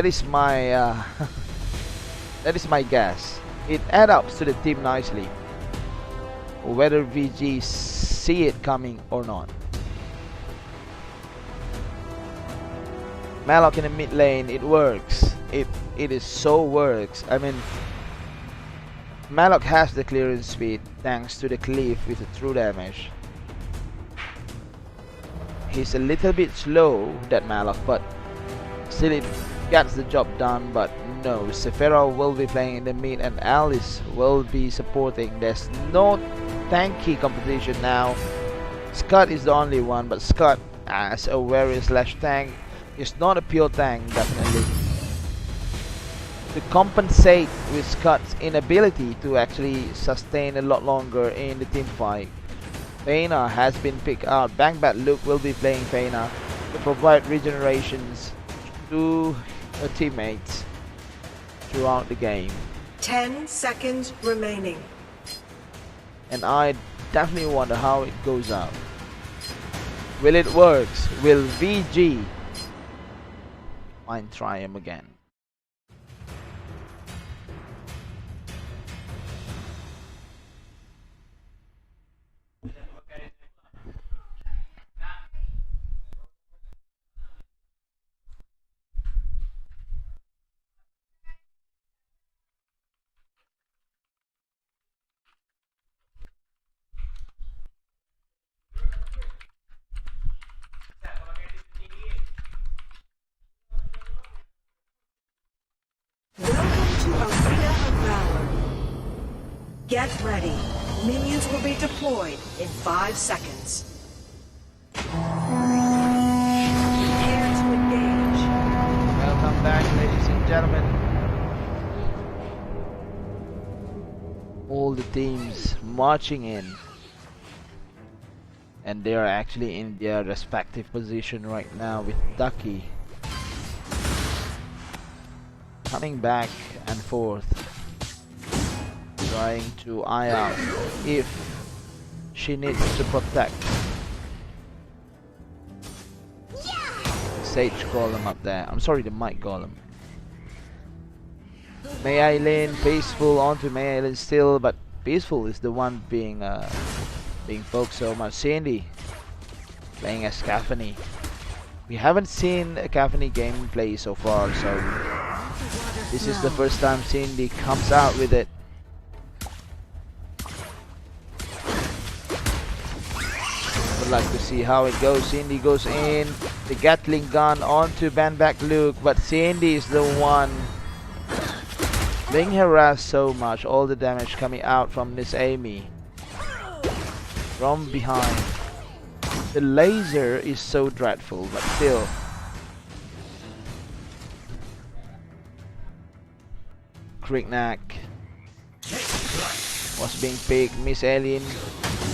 is my that is my guess. It adds up to the team nicely, whether VG see it coming or not. Malok in the mid lane, it works. It is so works. I mean, Malok has the clearance speed thanks to the cleave with the true damage. He's a little bit slow, that Malok, but still it gets the job done. But no, Sephara will be playing in the mid and Alice will be supporting. There's no tanky competition now. Scott is the only one, but Scott as a warrior slash tank is not a pure tank, definitely. To compensate with Scott's inability to actually sustain a lot longer in the team fight, Feina has been picked out. Bangbat Luke will be playing Feina to provide regenerations to her teammates throughout the game. 10 seconds remaining. And I definitely wonder how it goes out. Will it work? Will VG find triumph again? Welcome to Arena of Valor. Get ready. Minions will be deployed in 5 seconds. Prepare to engage. Welcome back, ladies and gentlemen. All the teams marching in, and they are actually in their respective position right now, with Ducky coming back and forth, trying to eye out if she needs to protect Sage Golem up there. I'm sorry, the Might Golem. Mei Aileen, Peaceful onto Mei Aileen still, but Peaceful is the one being poked so much. Cindy playing as Caphany. We haven't seen a Caphany gameplay so far, so this is the first time Cindy comes out with it. Would like to see how it goes. Cindy goes in, the Gatling gun onto Banback Luke, but Cindy is the one being harassed so much. All the damage coming out from Miss Amy from behind. The laser is so dreadful, but still. Kricknack was being picked. Miss Alien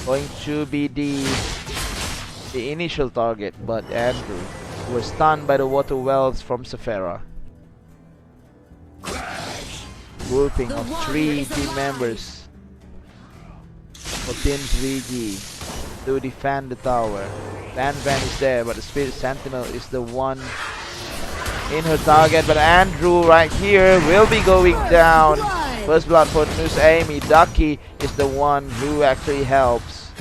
going to be the initial target, but Andrew was stunned by the water wells from Sephora. Grouping of 3 team members for Teams VG to defend the tower. Van is there, but the Spirit Sentinel is the one in her target. But Andrew right here will be going down. First blood for Miss Amy. Ducky is the one who actually helps.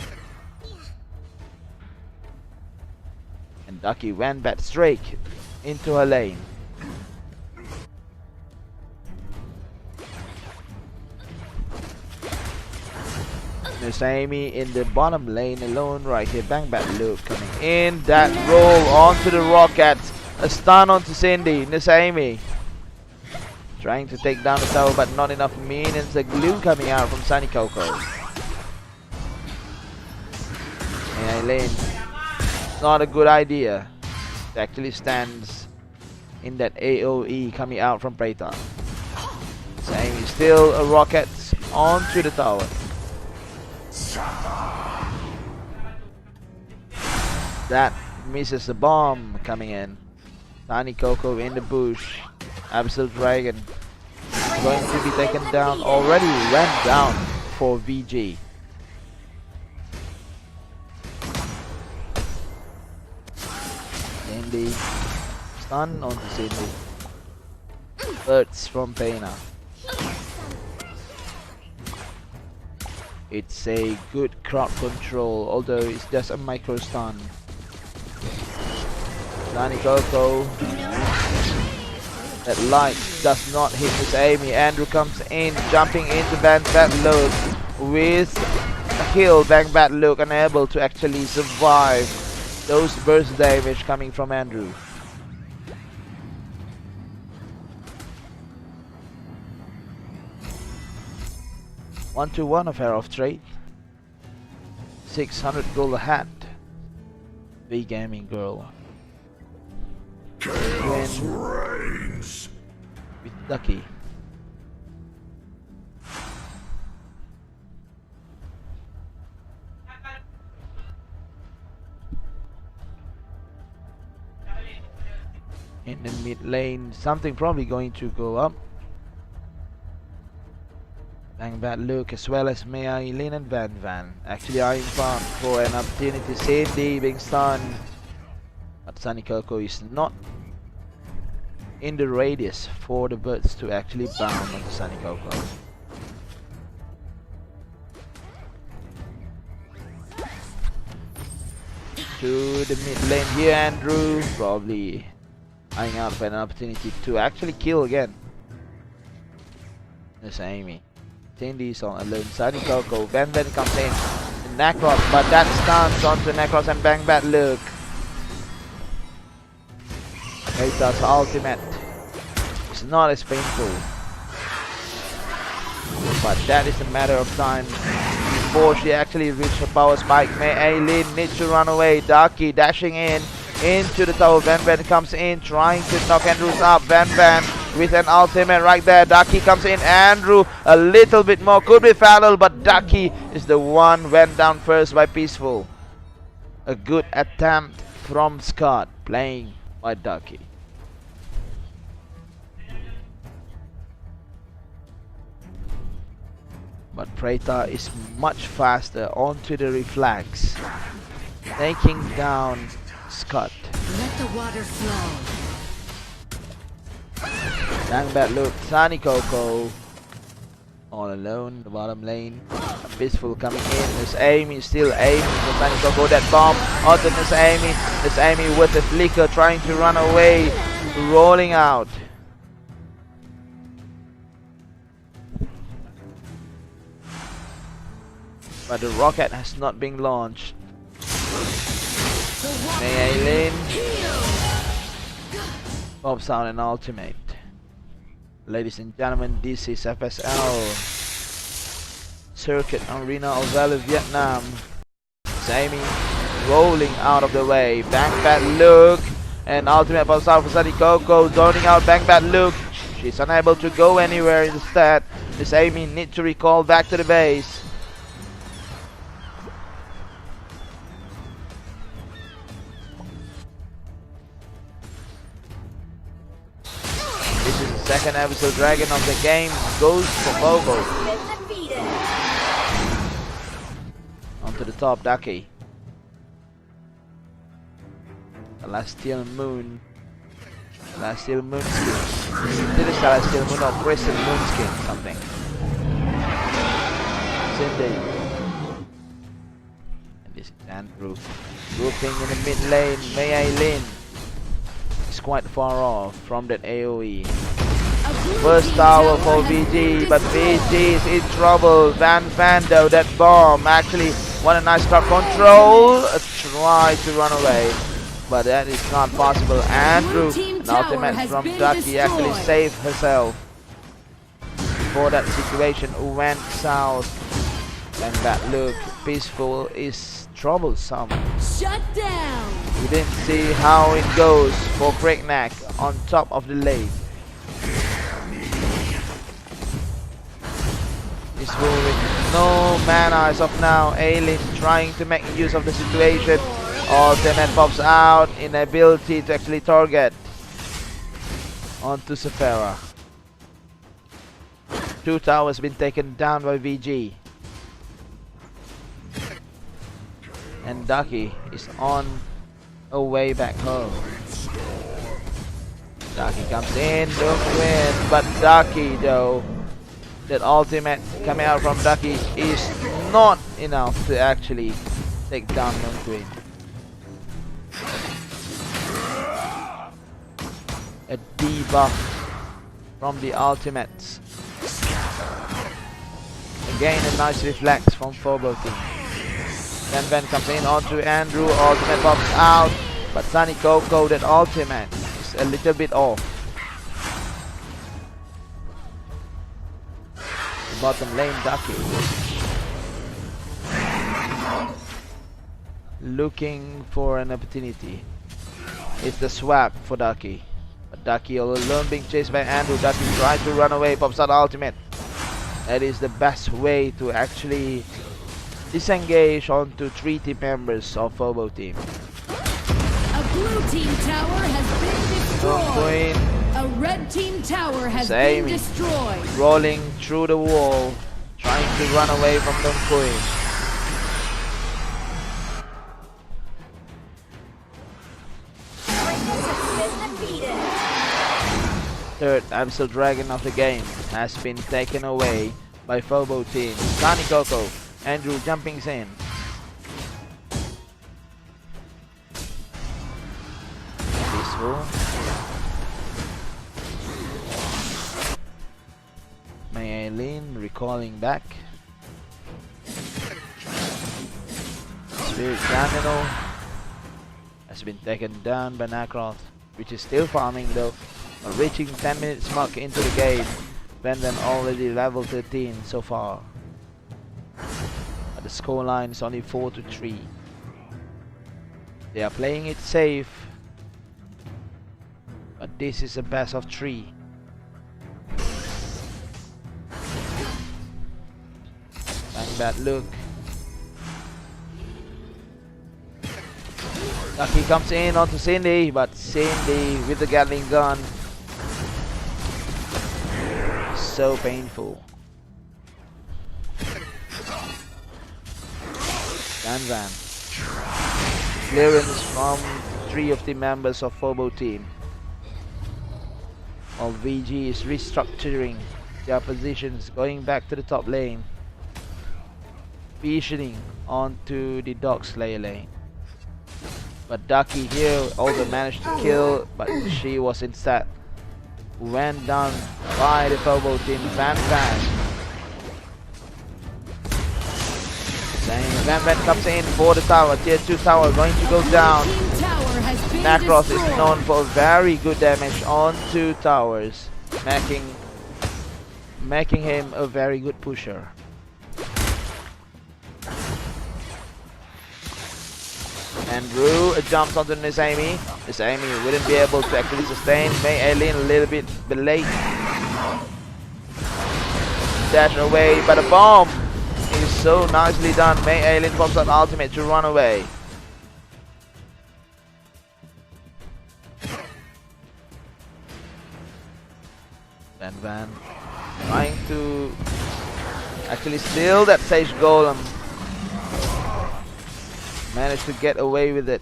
And Ducky went back straight into her lane. Miss Amy in the bottom lane alone right here. Bang back Luke coming in. That roll onto the Rockets. A stun onto Cindy. Miss Amy trying to take down the tower, but not enough minions. The glue coming out from Sunny Coco. And lane. Not a good idea. It actually stands in that AoE coming out from Preta. Miss Amy still a rocket onto the tower. That misses the bomb coming in. Tiny Coco in the bush. Absolute Dragon going to be taken down. Already went down for VG. Cindy stun onto Cindy. Birds from Pena. It's a good crowd control, although it's just a micro stun. Danny Coco. That light does not hit Miss Amy. Andrew comes in, jumping into Bang Bad Luke with a kill. Bang Bad Luke unable to actually survive those burst damage coming from Andrew. 1-1 affair of trade. 600 gold a hat. Big gaming girl. Chaos reigns. With Ducky. In the mid lane, something probably going to go up. Bang Bad Luke as well as Mei Aileen and Van. Actually eyeing found for an opportunity. Cindy being stunned. But Sunny Coco is not in the radius for the birds to actually bound on Sunny Coco. To the mid lane here, Andrew probably eyeing out for an opportunity to actually kill again. Miss Amy. Cindy's on alone. Sunny Coco. Van comes in. The Necros, but that stuns onto Necros and Bang Bad Luke. Keita's ultimate is not as painful, but that is a matter of time before she actually reaches her power spike. Mei Aileen needs to run away. Ducky dashing in into the tower. Van comes in, trying to knock Andrews up. Van with an ultimate right there. Ducky comes in. Andrew a little bit more, could be Valor, but Ducky is the one went down first by Peaceful. A good attempt from Scott playing by Ducky. But Preta is much faster onto the reflex, taking down Scott. Let the water flow. Dang bad look. Sunny Coco all alone in the bottom lane. Peaceful coming in. Miss Amy still aiming for Sunny Coco. That bomb onto Miss Amy. Miss Amy with the flicker trying to run away. Rolling out. But the rocket has not been launched. Maylin pops out an ultimate. Ladies and gentlemen, this is FSL Circuit Arena of Valor, Vietnam. Sammy rolling out of the way. Bang bad look. And ultimate pops out for Sunny Coco. Zoning out, bang bad look. She's unable to go anywhere instead. Miss Amy needs to recall back to the base. This is the second episode dragon of the game. Goes for Bobo. Onto the top, Ducky. Celestial Moon. Celestial Moon skin. This is Celestial Moon or Crescent Moon skin, something. Cindy. And this is Andrew. Grouping in the mid lane. Maylin is quite far off from that AoE. First tower for VG, but VG is in trouble. Van Fando, that bomb. Actually, what a nice crowd control. Try to run away, but that is not possible. Andrew, an ultimate from Ducky, actually saved herself before that situation went south. And that look, Peaceful is troublesome. Shut down. We didn't see how it goes for Breakneck on top of the lane. Peaceful with no mana as of now. Aileen trying to make use of the situation. Ultimate pops out, inability to actually target onto Sephora. 2 towers been taken down by VG. And Ducky is on a way back home. Ducky comes in, don't win, but Ducky though, that ultimate coming out from Ducky is not enough to actually take down Moon Queen. A debuff from the ultimates. Again a nice reflex from Phobo team. Then Ben comes in onto Andrew, ultimate pops out, but Sunny Coco, that ultimate is a little bit off. The bottom lane, Ducky. Looking for an opportunity. It's the swap for Ducky. But Ducky all alone being chased by Andrew. Ducky tries to run away, pops out ultimate. That is the best way to actually disengage onto 3 team members of Phobo team. A blue team tower has been destroyed. A red team tower has been destroyed. Rolling through the wall, trying to run away from Moon Queen. Third absolute dragon of the game has been taken away by Phobo team. Sunny Coco. Andrew jumping in. Peaceful. Maylin recalling back. Spirit Camino has been taken down by Nakroth, which is still farming though. Reaching 10 minutes mark into the game. Brendan already level 13 so far. The scoreline is only 4-3. They are playing it safe, but this is a best of 3. Bang bad look. Ducky comes in onto Cindy, but Cindy with the Gatling gun. So painful. Van. Clearance from 3 of the members of Phobo team. While VG is restructuring their positions, going back to the top lane, visioning onto the Dog Slayer lane. But Ducky here also managed to kill, but she was instead went down by the Phobo team. Van. Van comes in for the tower. Tier 2 tower going to go down. Nacross is known for very good damage on 2 towers, making him a very good pusher. Andrew jumps onto Nizami. Nizami wouldn't be able to actually sustain. May Aileen a little bit late. Dash away, but a bomb is so nicely done. May Aileen pops out ultimate to run away. Van trying to actually steal that Sage Golem. Managed to get away with it.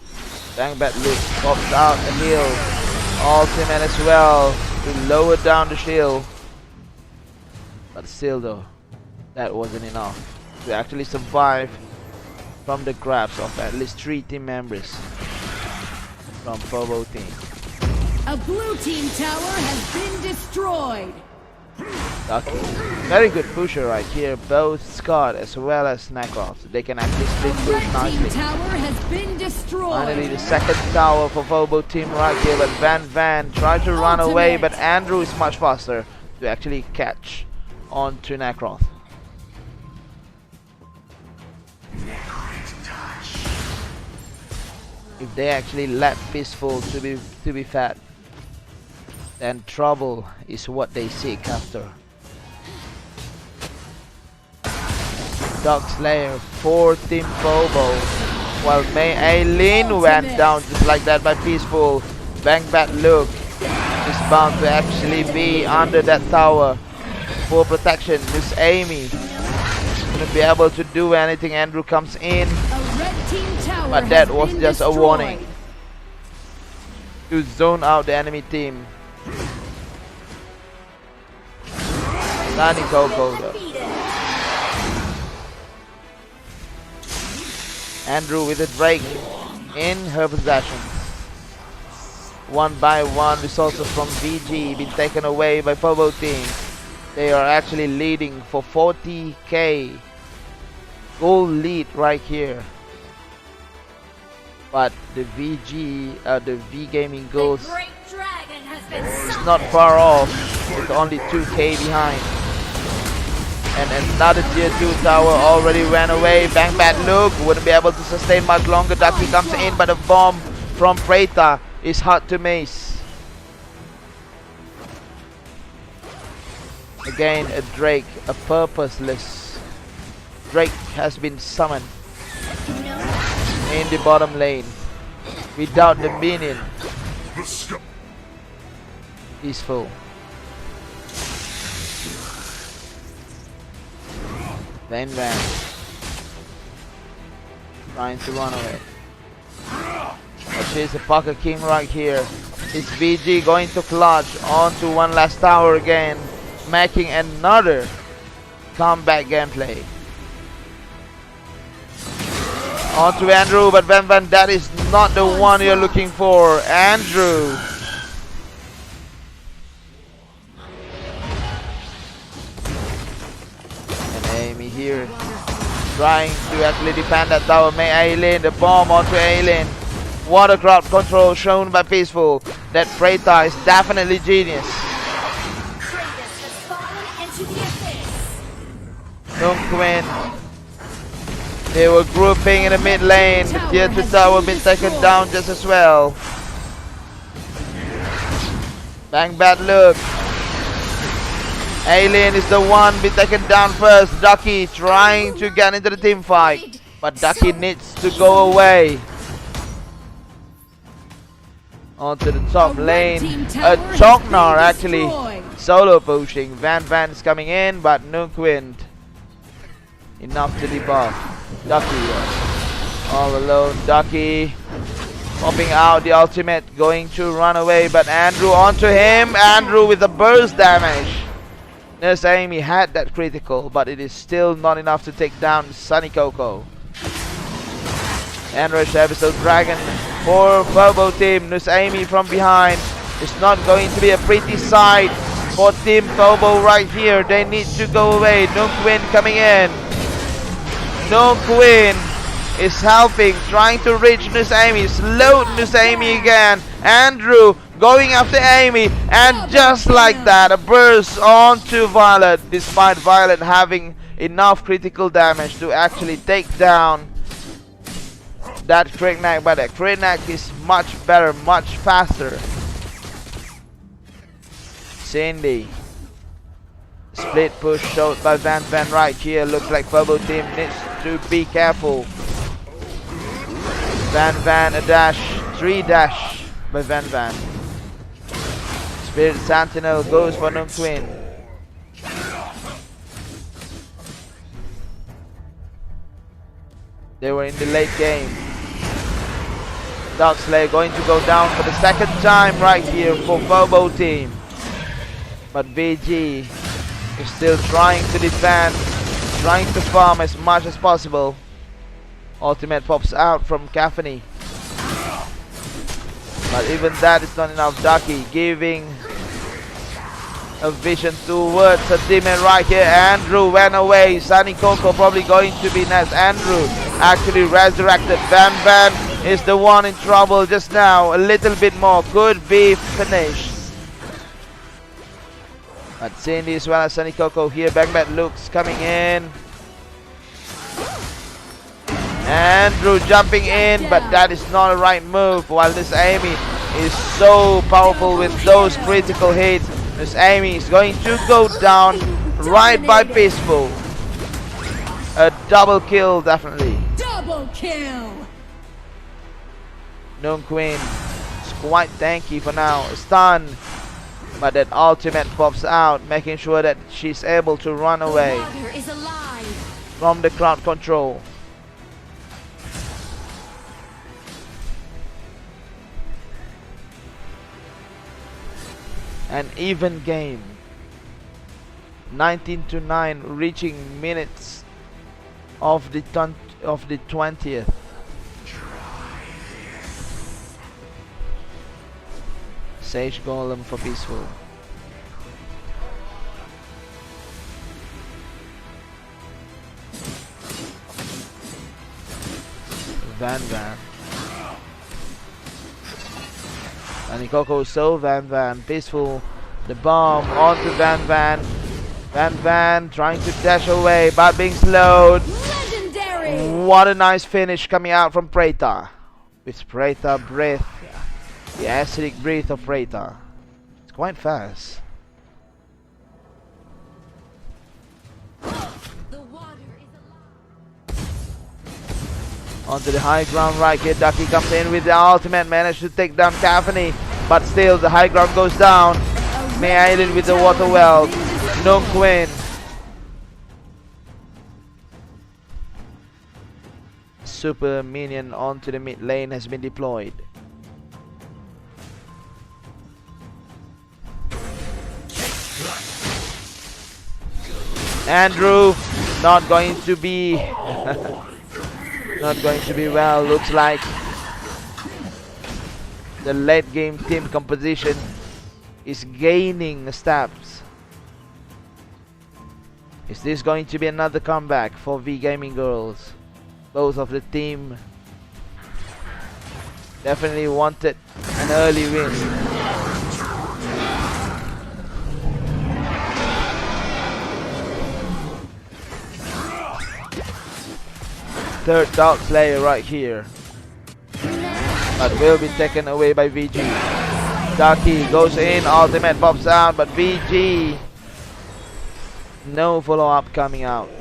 Bang Bat Loop pops out a heal. Ultimate as well to lower down the shield. But still though, that wasn't enough to actually survive from the grabs of at least 3 team members from Phobo team. A blue team tower has been destroyed. Ducky, very good pusher right here. Both Scott as well as Nacross, they can actually split push nicely. Tower has been destroyed. Finally, the second tower for Phobo team right here, but Van tried to run away, but Andrew is much faster to actually catch onto Nacross. If they actually let Peaceful to be fat, then trouble is what they seek after. Dog Slayer for Team Phobo, while May Aileen went down just like that by Peaceful. Bang Bat Look is bound to actually be under that tower for protection. Miss Amy wouldn't be able to do anything. Andrew comes in, but that was just a warning to zone out the enemy team. Nani Coco though. Andrew with a Drake in her possession. One by one, resources from VG been taken away by Phobo team. They are actually leading for 40k gold lead right here. But the the V Gaming Ghost is not far off. It's only 2k behind. And another tier 2 tower already ran away. Bang Bad Look wouldn't be able to sustain much longer. Ducky comes in, but a bomb from Preta is hard to miss. Again, a Drake, a purposeless Drake has been summoned in the bottom lane without the minion. Peaceful. Van trying to run away. But she's a Pocket King right here. Is VG going to clutch onto one last tower again, making another comeback gameplay? Onto Andrew, but Van, that is not the one you're looking for. Andrew. And Amy here trying to actually defend that tower. May Aileen, the bomb onto Aileen. Water crowd control shown by Peaceful. That Preta is definitely genius. Quinn. They were grouping in the mid lane. The tier 2 tower been taken down just as well. Bang Bad Look. Aileen is the one be taken down first. Ducky trying to get into the team fight, but Ducky needs to go away. Onto the top lane. A Choknar actually solo pushing. Van is coming in, but Nunquin enough to debuff. Ducky all alone. Ducky Popping out the ultimate, going to run away, but Andrew onto him. Andrew with the burst damage. Nurse Amy had that critical, but it is still not enough to take down Sunny Coco. And Rush Episode Dragon for Phobo team. Nurse Amy from behind. It's not going to be a pretty sight for Team Phobo right here. They need to go away. Nunquin coming in. Nunquin is helping, trying to reach Nurse Amy. Slowed Nurse Amy again. Andrew going after Amy, and just like that, a burst onto Violet, despite Violet having enough critical damage to actually take down that Krignac, but that Krignac is much better, much faster. Cindy. Split push showed by Van Van right here. Looks like Phobo team needs to be careful. Van Van a dash, 3 dash by Van Van. Spirit Sentinel goes for Nunquin. They were in the late game. Dark Slayer going to go down for the second time right here for Phobo team. But VG is still trying to defend, trying to farm as much as possible. Ultimate pops out from Caffany. But even that is not enough. Ducky giving a vision towards a teammate right here. Andrew went away. Sunny Coco probably going to be next. Andrew actually resurrected. Van Van is the one in trouble just now. A little bit more could be finished. But Cindy as well as Sunny Coco here. Bangbat looks coming in. Andrew jumping in, but that is not a right move. While this Amy is so powerful with those critical hits. This Amy is going to go down right by Peaceful. A double kill, definitely. Double kill. Nunquin is quite tanky for now. Stun, but that ultimate pops out, making sure that she's able to run away from the crowd control. An even game, 19-9, reaching minutes of the 20th. Sage Golem for Peaceful. Van Van. And Coco so Van Van. Peaceful. The bomb onto Van Van. Van Van trying to dash away but being slowed. Legendary. What a nice finish coming out from Preta. With Preta breath. The acidic breath of Preta. It's quite fast. Onto the high ground right here. Ducky comes in with the ultimate. Managed to take down Caffany. But still the high ground goes down. May Island with the water well. Nunquin. Super minion onto the mid lane has been deployed. Andrew not going to be not going to be well. Looks like the late game team composition is gaining steps. Is this going to be another comeback for V Gaming Girls? Both of the team definitely wanted an early win. Third Dark Slayer right here, but will be taken away by VG. Ducky goes in, ultimate pops out, but VG, no follow up coming out.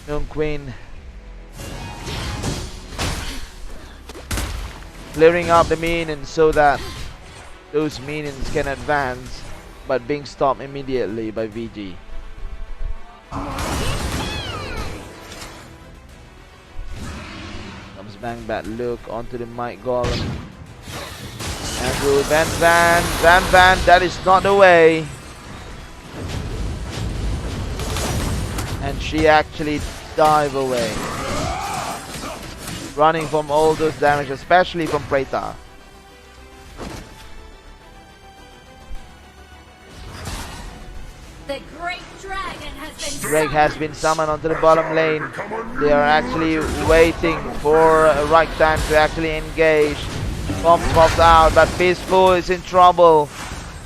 Nunquin clearing up the minions so that those minions can advance, but being stopped immediately by VG. bang bad look onto the Might Golem. Andrew, Van, that is not the way. And she actually dive away. Running from all those damage, especially from Preta. The great dragon has been Drake has been summoned onto the bottom lane. They are actually waiting for a right time to actually engage. Bombs popped out, but Peaceful is in trouble.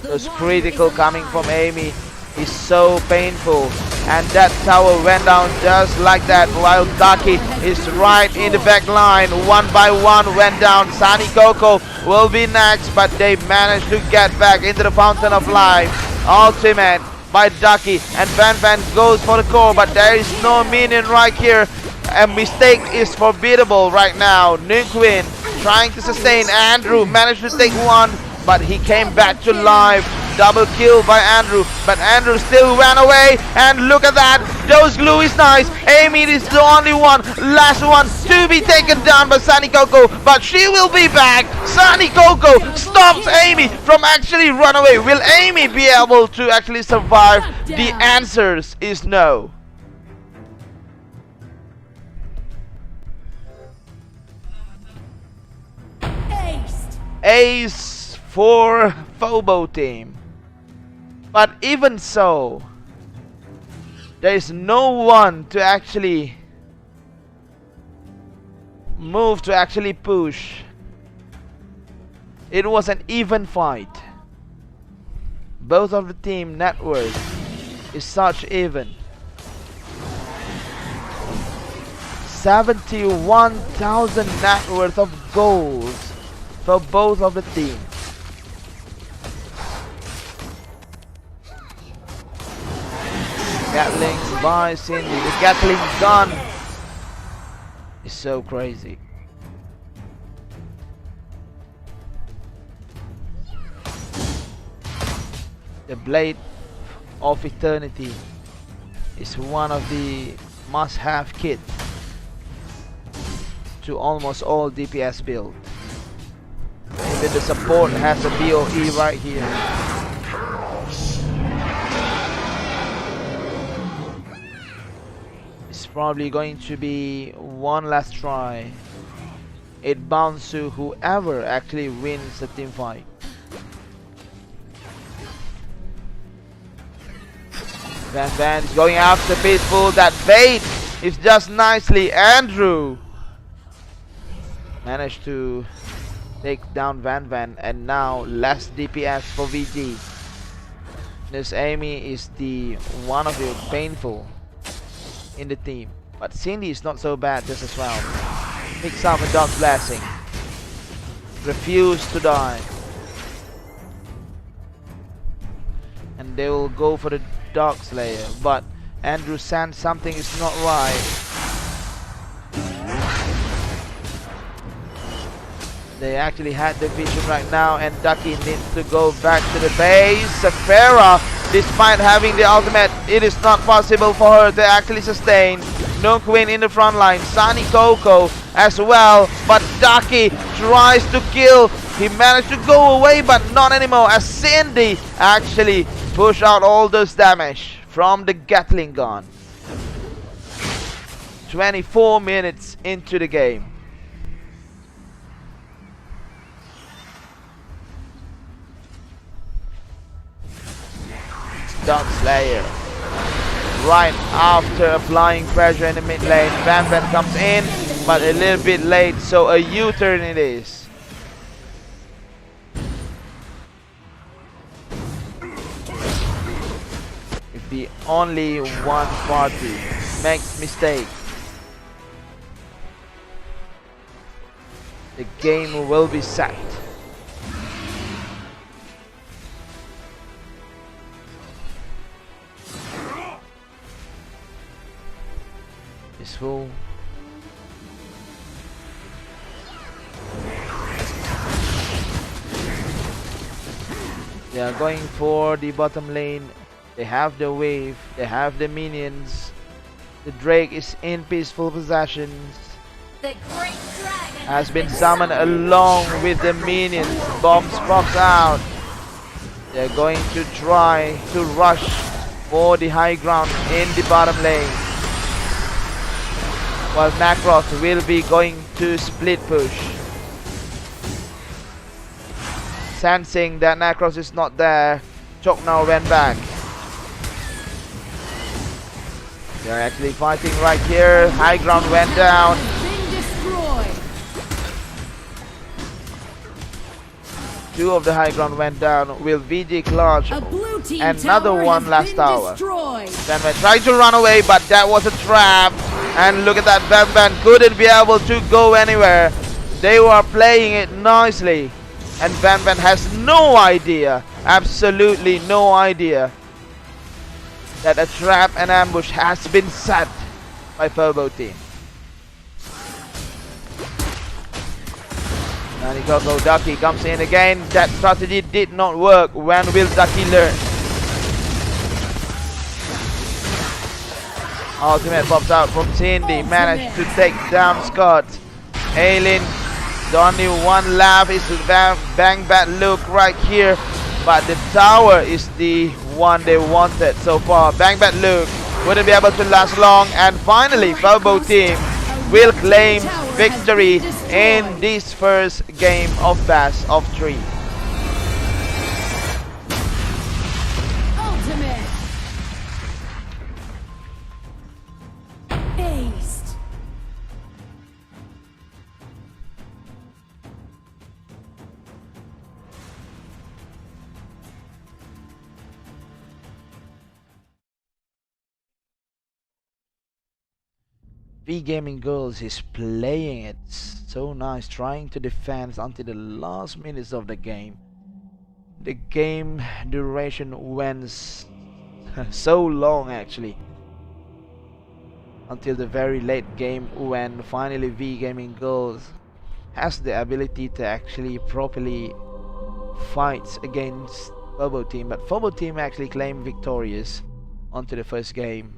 Those critical coming from Amy is so painful. And that tower went down just like that, while Ducky is right in the back line. One by one went down. Sunny Coco will be next, but they managed to get back into the Fountain of Life. Ultimate by Ducky, and Van goes for the core, but there is no minion right here. A mistake is forbiddable right now. Nunquin trying to sustain. Andrew managed to take one, but he came back to life. Double kill by Andrew, but Andrew still ran away. And look at that, those glue is nice. Amy is the only one, last one to be taken down by Sunny Coco, but she will be back. Sunny Coco stops Amy from actually run away. Will Amy be able to actually survive? The answers is no. Ace for Phobo team. But even so, there is no one to actually move to actually push. It was an even fight. Both of the team net worth is such even. 71,000 net worth of goals for both of the teams. Gatling by Cindy. The Gatling gun is so crazy. The Blade of Eternity is one of the must-have kits to almost all DPS builds. Even the support has a BOE right here. It's probably going to be one last try. It bounds to whoever actually wins the team fight. Van is going after Peaceful. That bait is just nicely. Andrew managed to take down Van, and now less DPS for VG. This Amy is the one of the painful in the team, but Cindy is not so bad just as well. Picks up a Dog's Blessing. Refuse to die. And they will go for the Dog Slayer, but Andrew Sand, something is not right. They actually had the vision right now, and Ducky needs to go back to the base. Safira, despite having the ultimate, it is not possible for her to actually sustain. Nunquin in the front line, Sunny Coco as well, but Ducky tries to kill. He managed to go away, but not anymore, as Cindy actually push out all those damage from the Gatling gun. 24 minutes into the game. Dog Slayer. Right after applying pressure in the mid lane, Van comes in, but a little bit late, so a U-turn it is. If the only one party makes mistake, the game will be set. Peaceful. They are going for the bottom lane. They have the wave, they have the minions. The Drake is in peaceful possessions. The great dragon has been summoned along with the minions. Bombs pops out. They're going to try to rush for the high ground in the bottom lane, while Macross will be going to split push. Sensing that Macross is not there, Chok now went back. They're actually fighting right here. High ground went down. Two of the high ground went down. Will VG clutch another one last tower? Van tried to run away, but that was a trap. And look at that, Van couldn't be able to go anywhere. They were playing it nicely, and Van has no idea, absolutely no idea, that a trap and ambush has been set by Turbo team. Nanikogo Ducky comes in again. That strategy did not work. When will Ducky learn? Ultimate pops out from Cindy. Managed to take down Scott. Aileen, the only one left is Bang Bad Look right here. But the tower is the one they wanted so far. Bang Bad Look wouldn't be able to last long. And finally, Turbo team will claim victory in this first game of best of 3. Ultimate. Aced. V Gaming Girls is playing it so nice, trying to defend until the last minutes of the game. The game duration went so long actually, until the very late game, when finally V Gaming Girls has the ability to actually properly fight against Turbo team. But Turbo team actually claimed victorious onto the first game,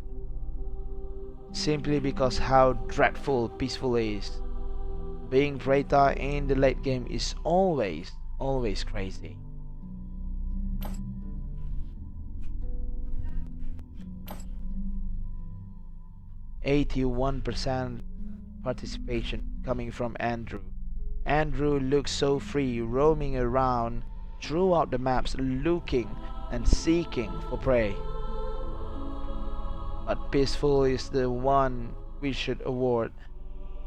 simply because how dreadful Peaceful is. Being Preta in the late game is always crazy. %81 participation coming from Andrew. Andrew looks so free, roaming around throughout the maps, looking and seeking for prey. But Peaceful is the one we should award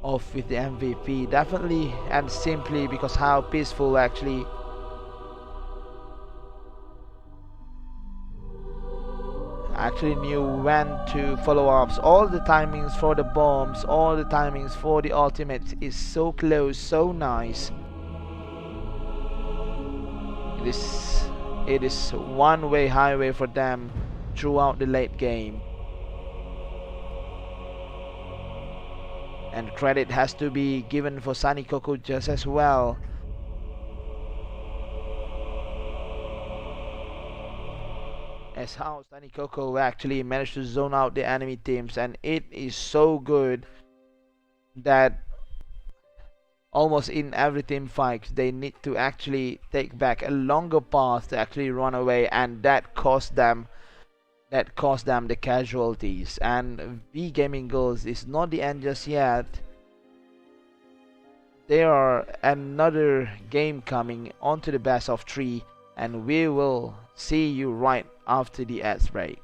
off with the MVP, definitely and simply because how Peaceful actually knew when to follow ups. All the timings for the bombs, all the timings for the ultimates is so close, so nice. It is one-way highway for them throughout the late game. And credit has to be given for Sunny Coco just as well. As how Sunny Coco actually managed to zone out the enemy teams, and it is so good that almost in every team fight they need to actually take back a longer path to actually run away, and that cost them the casualties. And V Gaming Girls is not the end just yet. There are another game coming onto the best of 3, and we will see you right after the ads break.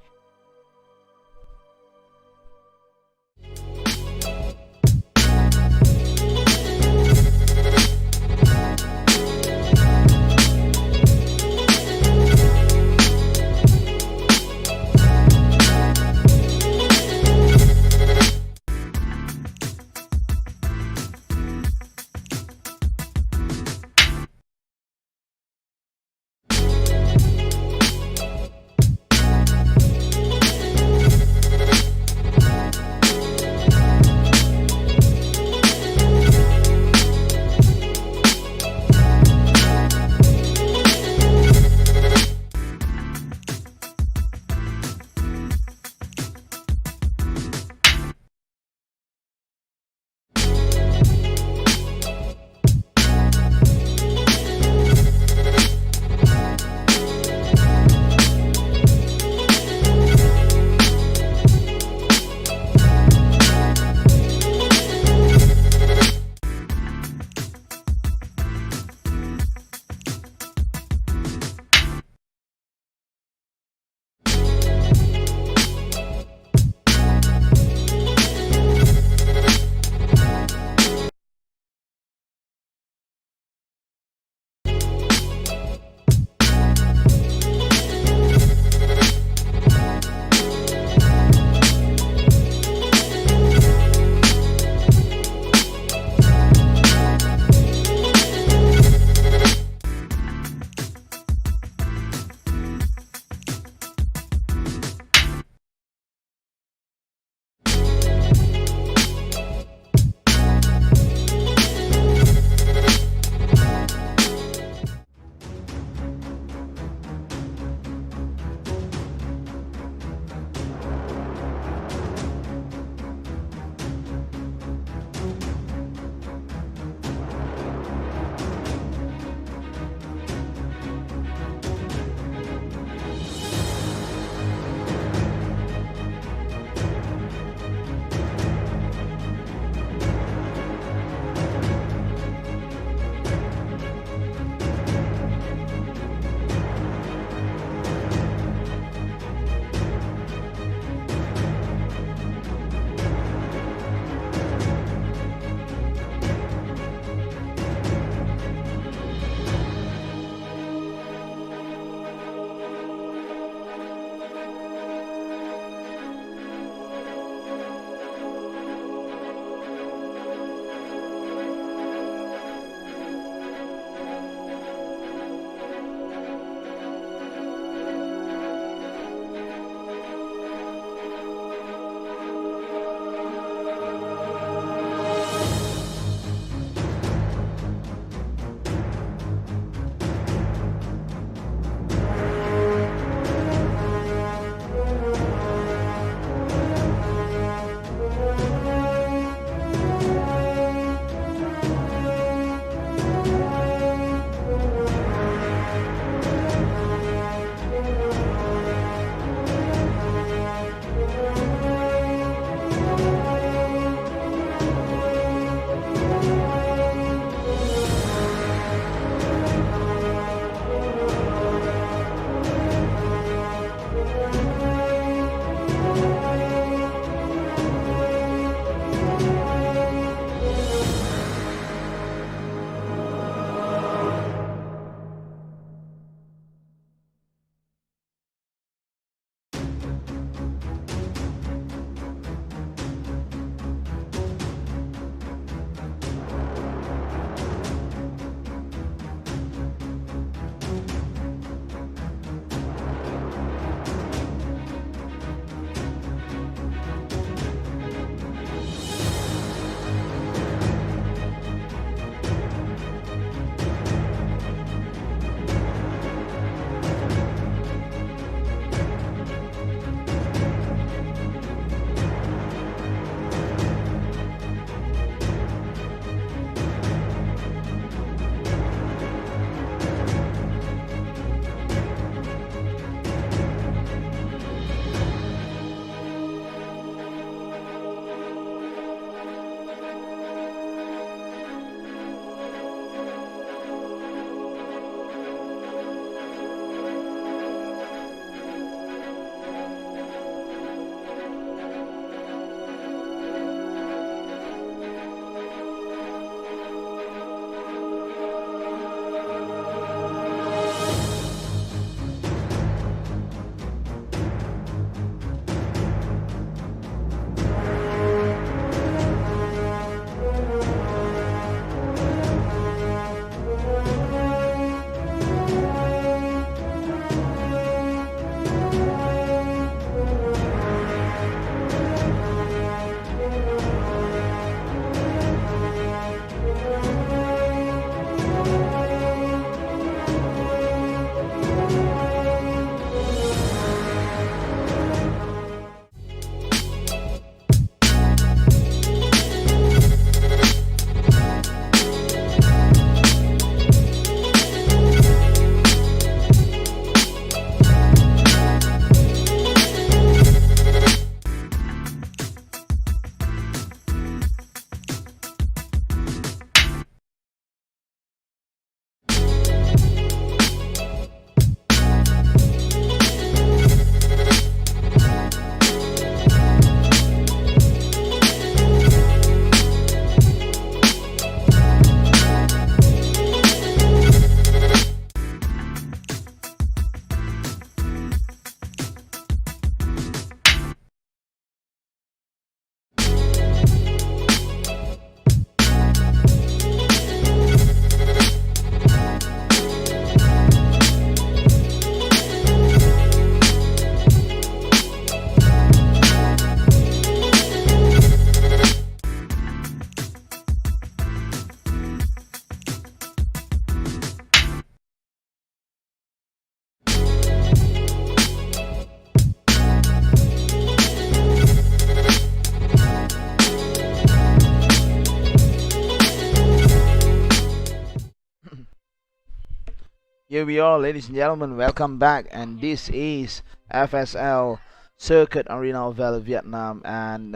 Here we are, ladies and gentlemen, welcome back, and this is FSL Circuit Arena of Valor Vietnam, and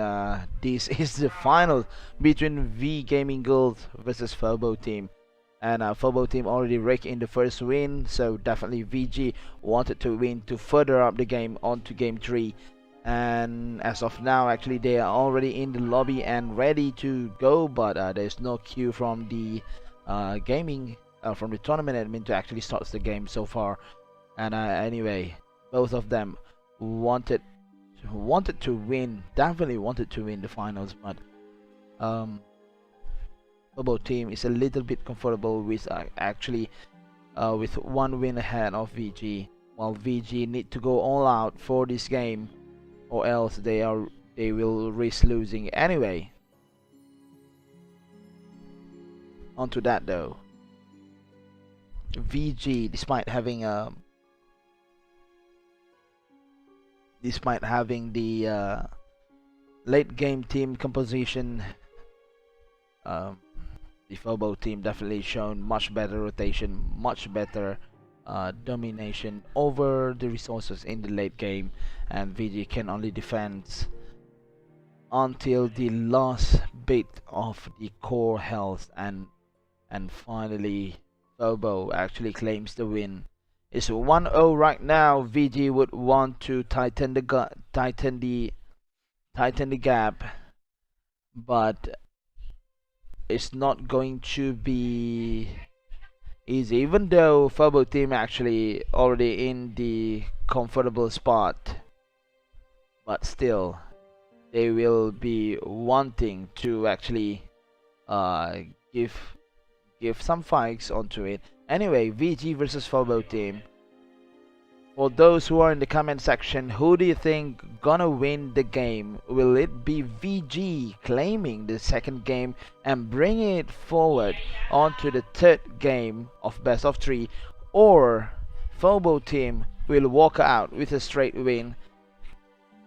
this is the final between V Gaming Gold versus Phobo team. And Phobo team already raked in the first win, so definitely VG wanted to win to further up the game onto game 3. And as of now, actually they are already in the lobby and ready to go, but there's no queue from the from the tournament admin to actually start the game so far. And anyway, both of them wanted to win, definitely wanted to win the finals, but Phobo team is a little bit comfortable with with one win ahead of VG, while VG need to go all out for this game, or else they will risk losing anyway. Onto that though, VG, despite having the late game team composition, the Phobo team definitely shown much better rotation, much better domination over the resources in the late game, and VG can only defend until the last bit of the core health, and finally Phobo actually claims the win. It's 1-0 right now. VG would want to tighten the gap, but it's not going to be easy, even though Phobo team actually already in the comfortable spot, but still they will be wanting to actually give some fights onto it. Anyway, VG versus Phobo team. For those who are in the comment section, who do you think gonna win the game? Will it be VG claiming the second game and bringing it forward onto the third game of best of 3, or Phobo team will walk out with a straight win?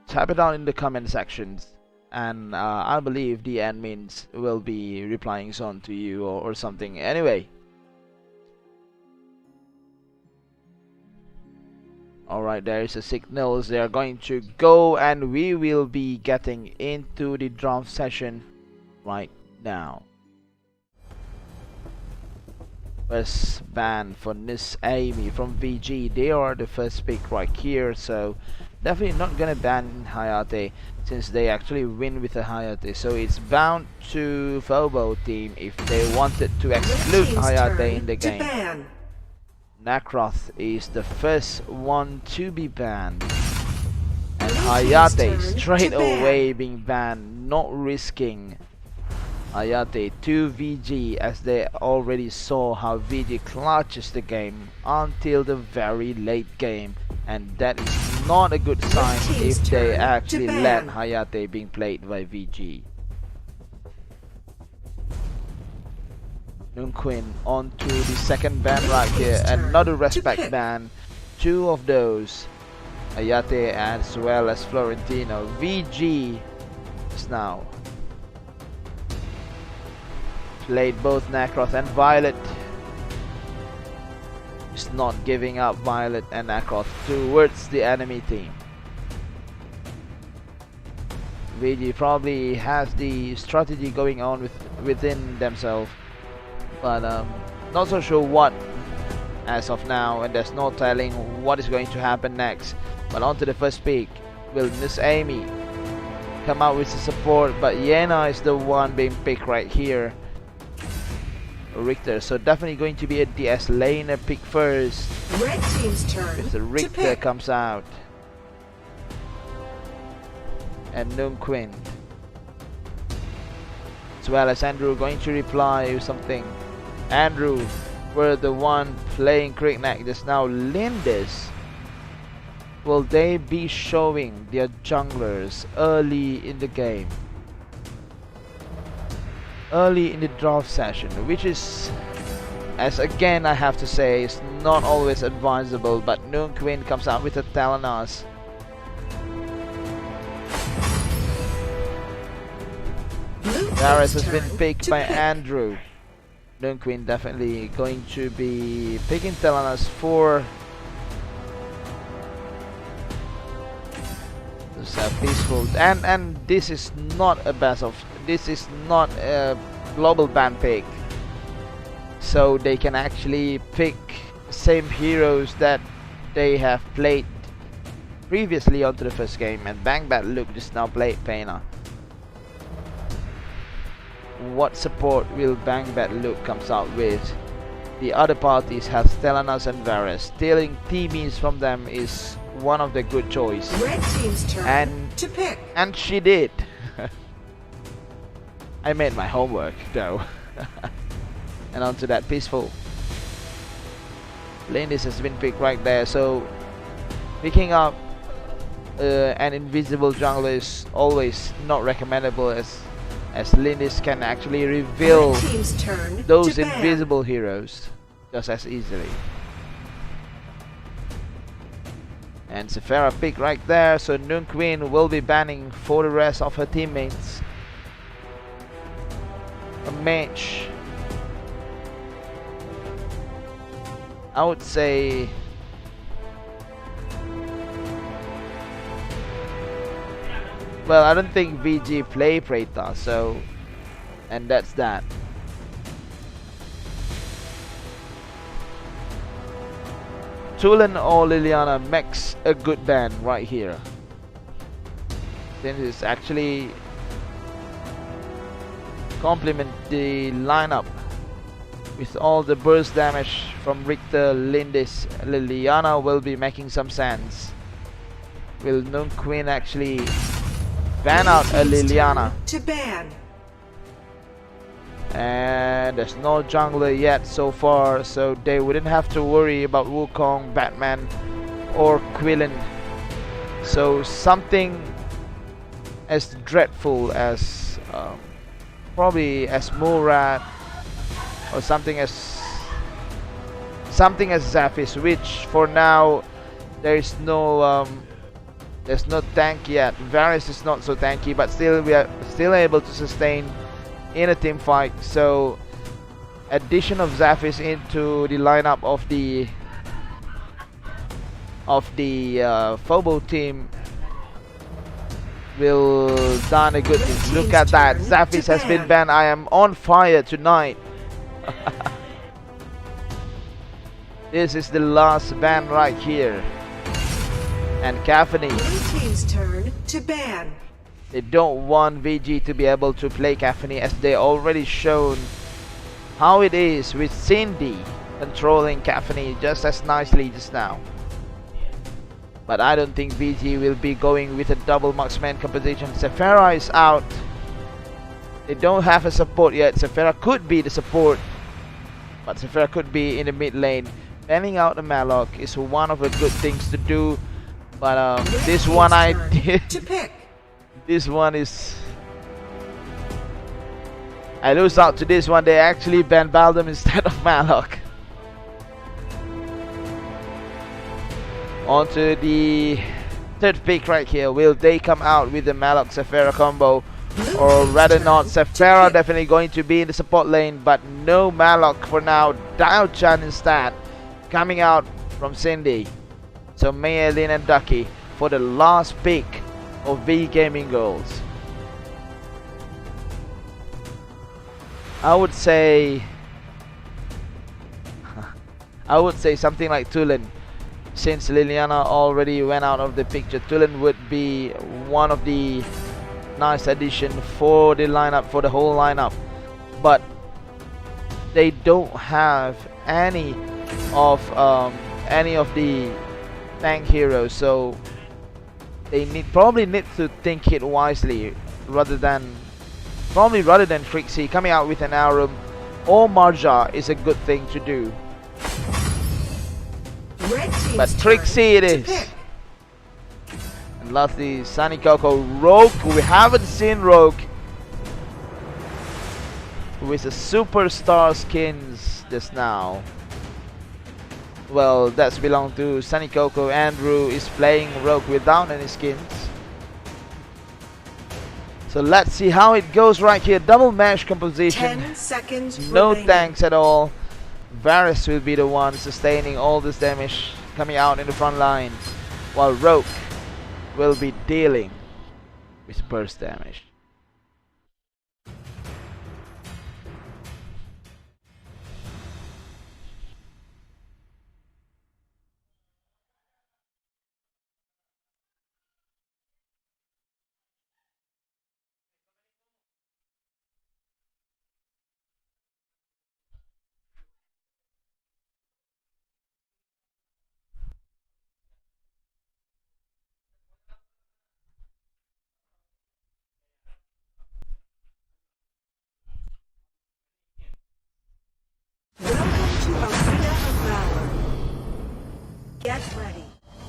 Type it down in the comment sections, and I believe the admins will be replying on to you or something. Anyway, alright, there is a signals they are going to go, and we will be getting into the draft session right now. First ban for Miss Amy from VG. They are the first pick right here, so definitely not gonna ban Hayate since they actually win with a Hayate. So it's bound to Phobo team if they wanted to exclude Hayate in the game. Nakroth is the first one to be banned, and Hayate straight away being banned, not risking Hayate to VG, as they already saw how VG clutches the game until the very late game, and that is not a good sign if they actually let Hayate being played by VG. Nunquin onto the second ban right here, another respect ban, two of those, Hayate as well as Florentino. VG is now played both Nakroth and Violet. It's not giving up Violet and Nakroth towards the enemy team. VG probably has the strategy going on within themselves, but not so sure what as of now, and there's no telling what is going to happen next. But on to the first pick. Will Miss Amy come out with the support? But Yena is the one being picked right here, Richter. So definitely going to be a DS laner pick first. Red team's turn. If the Richter comes out, and Nunquin as well as Andrew going to reply with something. Andrew were the one playing Crickneck just now. Lindis, will they be showing their junglers early in the game, early in the draft session, which is, as again I have to say, is not always advisable, but Nunquin comes out with a Talanas. Darius has been picked by Andrew. Queen definitely going to be picking Telenas for peaceful, and this is not a this is not a global ban pick, so they can actually pick same heroes that they have played previously onto the first game. And Bang Bad Luke just now played Pena. What support will Bang Bad Luke comes out with? The other parties have Stellanas and Varus. Stealing teamies from them is one of the good choice. Red team's turn to pick. And she did. I made my homework though. And onto that peaceful. Lindis has been picked right there, so picking up an invisible jungler is always not recommendable, as Lindis can actually reveal those invisible heroes just as easily. And Sephara pick right there, so Noon Queen will be banning for the rest of her teammates a mage. I would say well, I don't think VG play Preta, so, and that's that. Tulen or Liliana makes a good ban right here. Then it's actually complement the lineup with all the burst damage from Richter, Lindis. Liliana will be making some sense. Will Noon Queen actually ban out a Liliana? To ban. And there's no jungler yet so far, so they wouldn't have to worry about Wukong, Batman or Quillen. So something as dreadful as probably as Murad, or something as Zaphis, which for now there's no tank yet. Varus is not so tanky, but still we are still able to sustain in a team fight. So addition of Zaphis into the lineup of the Phobo team will done a good thing. Look at that, Zaphis has been banned. I am on fire tonight. This is the last ban right here. And Caffeine. Blue team's turn to ban. They don't want VG to be able to play Caffeine, as they already shown how it is with Cindy controlling Caffeine just as nicely just now. But I don't think VG will be going with a double marksman composition. Sephara is out. They don't have a support yet. Sephara could be the support, but Sephara could be in the mid lane. Banning out the Malok is one of the good things to do. But this one I did. This one is, I lose out to this one. They actually banned Baldum instead of Malok. On to the third pick right here. Will they come out with the Malok Sephara combo, or rather not? Sephara definitely going to be in the support lane, but no Malok for now. Dao Chan instead coming out from Cindy. So Mayelin and Ducky for the last pick of V Gaming Girls. I would say something like Tulen. Since Liliana already went out of the picture, Tulen would be one of the nice addition for the lineup, for the whole lineup. But they don't have any of the tank heroes, so they probably need to think it wisely rather than Trixie coming out with an Arum or Marja is a good thing to do. But Trixie it is. And lastly, Sunny Coco. Rogue, we haven't seen Rogue with the superstar skins just now. Well, that's belong to Sunny Coco. Andrew is playing Rogue without any skins. So let's see how it goes right here. Double mesh composition. 10 seconds No remaining. tanks at all. Varus will be the one sustaining all this damage coming out in the front line, while Rogue will be dealing with burst damage. Welcome to Arena of Valor. Get ready.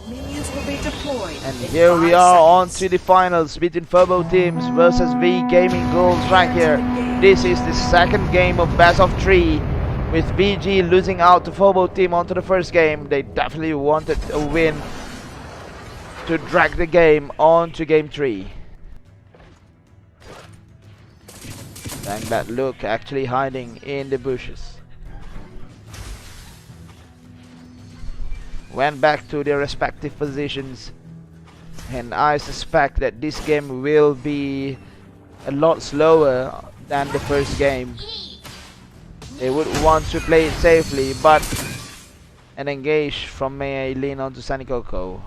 Minions will be deployed. And in here we 5 are on seconds. to the finals between Turbo Teams versus V Gaming Goals right here. This is the second game of best of 3, with VG losing out to Turbo Team onto the first game. They definitely wanted a win to drag the game on to game 3. Dang, that look actually hiding in the bushes. Went back to their respective positions, and I suspect that this game will be a lot slower than the first game. They would want to play it safely, but an engage from May lean onto Sunny Coco.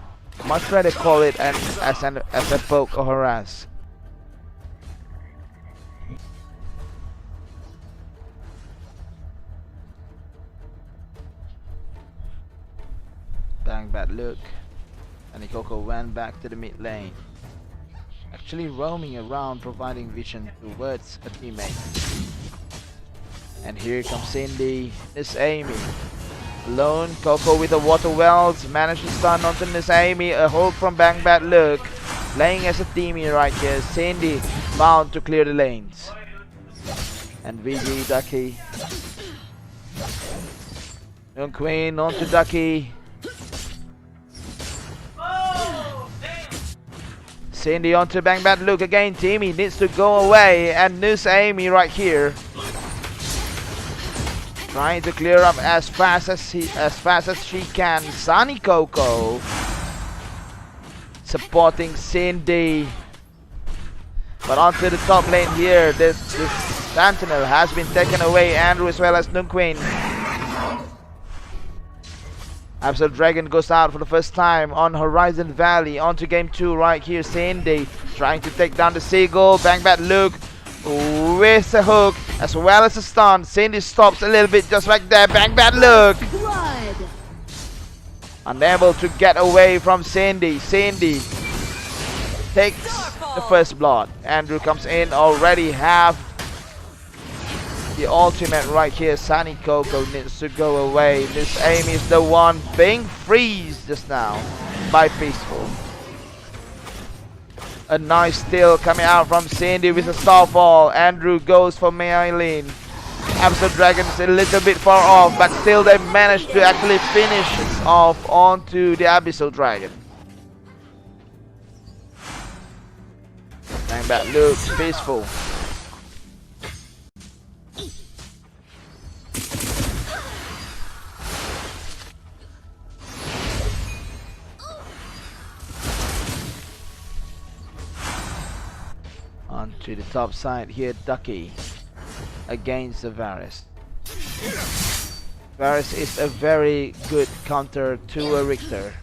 Much rather call it as a poke or harass. Bang, bad look. And Coco went back to the mid lane, actually roaming around, providing vision towards a teammate. And here comes Cindy. Miss Amy alone. Coco with the water wells, managed to stun onto Miss Amy. A hold from Bang, bad look, playing as a teamie right here. Cindy bound to clear the lanes. And VG Ducky. Young Queen onto Ducky. Cindy onto Bang, bad look again. Teamy needs to go away, and Miss Amy right here, trying to clear up as fast as she can. Sunny Coco supporting Cindy, but onto the top lane here. This Sentinel has been taken away. Andrew as well as Nunquin. Absolute Dragon goes out for the first time on Horizon Valley. Onto game 2 right here. Cindy trying to take down the Seagull. Bang, bad look with a hook as well as a stun. Cindy stops a little bit just like that. Bang, bad look. Blood. Unable to get away from Cindy. Cindy takes the first blood. Andrew comes in, already have the ultimate right here. Sunny Coco needs to go away. Miss Amy is the one being freezed just now by Peaceful. A nice steal coming out from Cindy with a starfall. Andrew goes for Maylene. Absolute Dragon is a little bit far off, but still they managed to actually finish off onto the Abyssal Dragon. And that looks Peaceful. Onto the top side here, Ducky against the Varus. Varus is a very good counter to a Richter.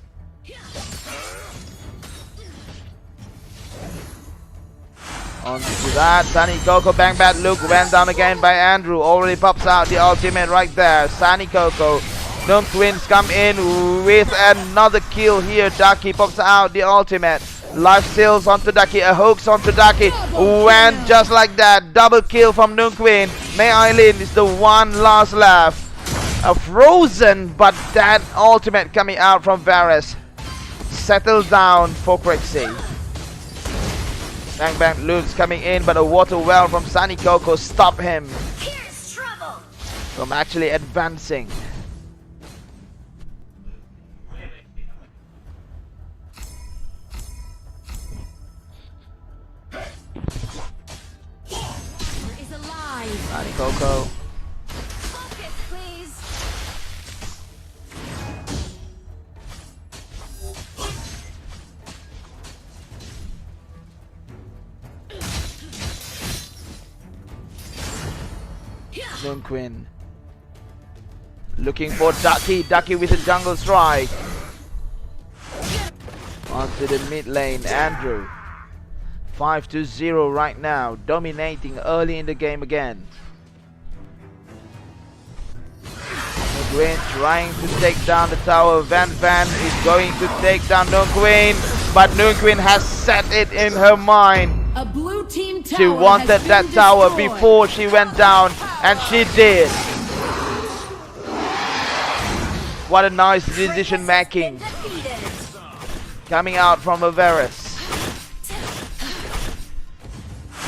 Onto that, Sunny Coco, bang, bad look, went down again by Andrew. Already pops out the ultimate right there. Sunny Coco. Gnome Twins come in with another kill here. Ducky pops out the ultimate. Life steals onto Ducky, a hoax onto Ducky. Went just like that. Double kill from Noon Queen. May Eileen is the one last left. A frozen, but that ultimate coming out from Varus. Settle down for Crixie. Bang, bang, Luke's coming in, but a water well from Sunny Coco stop him from actually advancing. Danny Coco. Focus, please. Nunquin. Looking for Ducky. Ducky with a jungle strike. Onto the mid lane, Andrew. 5-0 right now, dominating early in the game again. Nunquin trying to take down the tower. Van is going to take down Nunquin, but Nunquin has set it in her mind. A blue team tower She wanted that tower before she went down, and she did. What a nice decision making coming out from Avaris.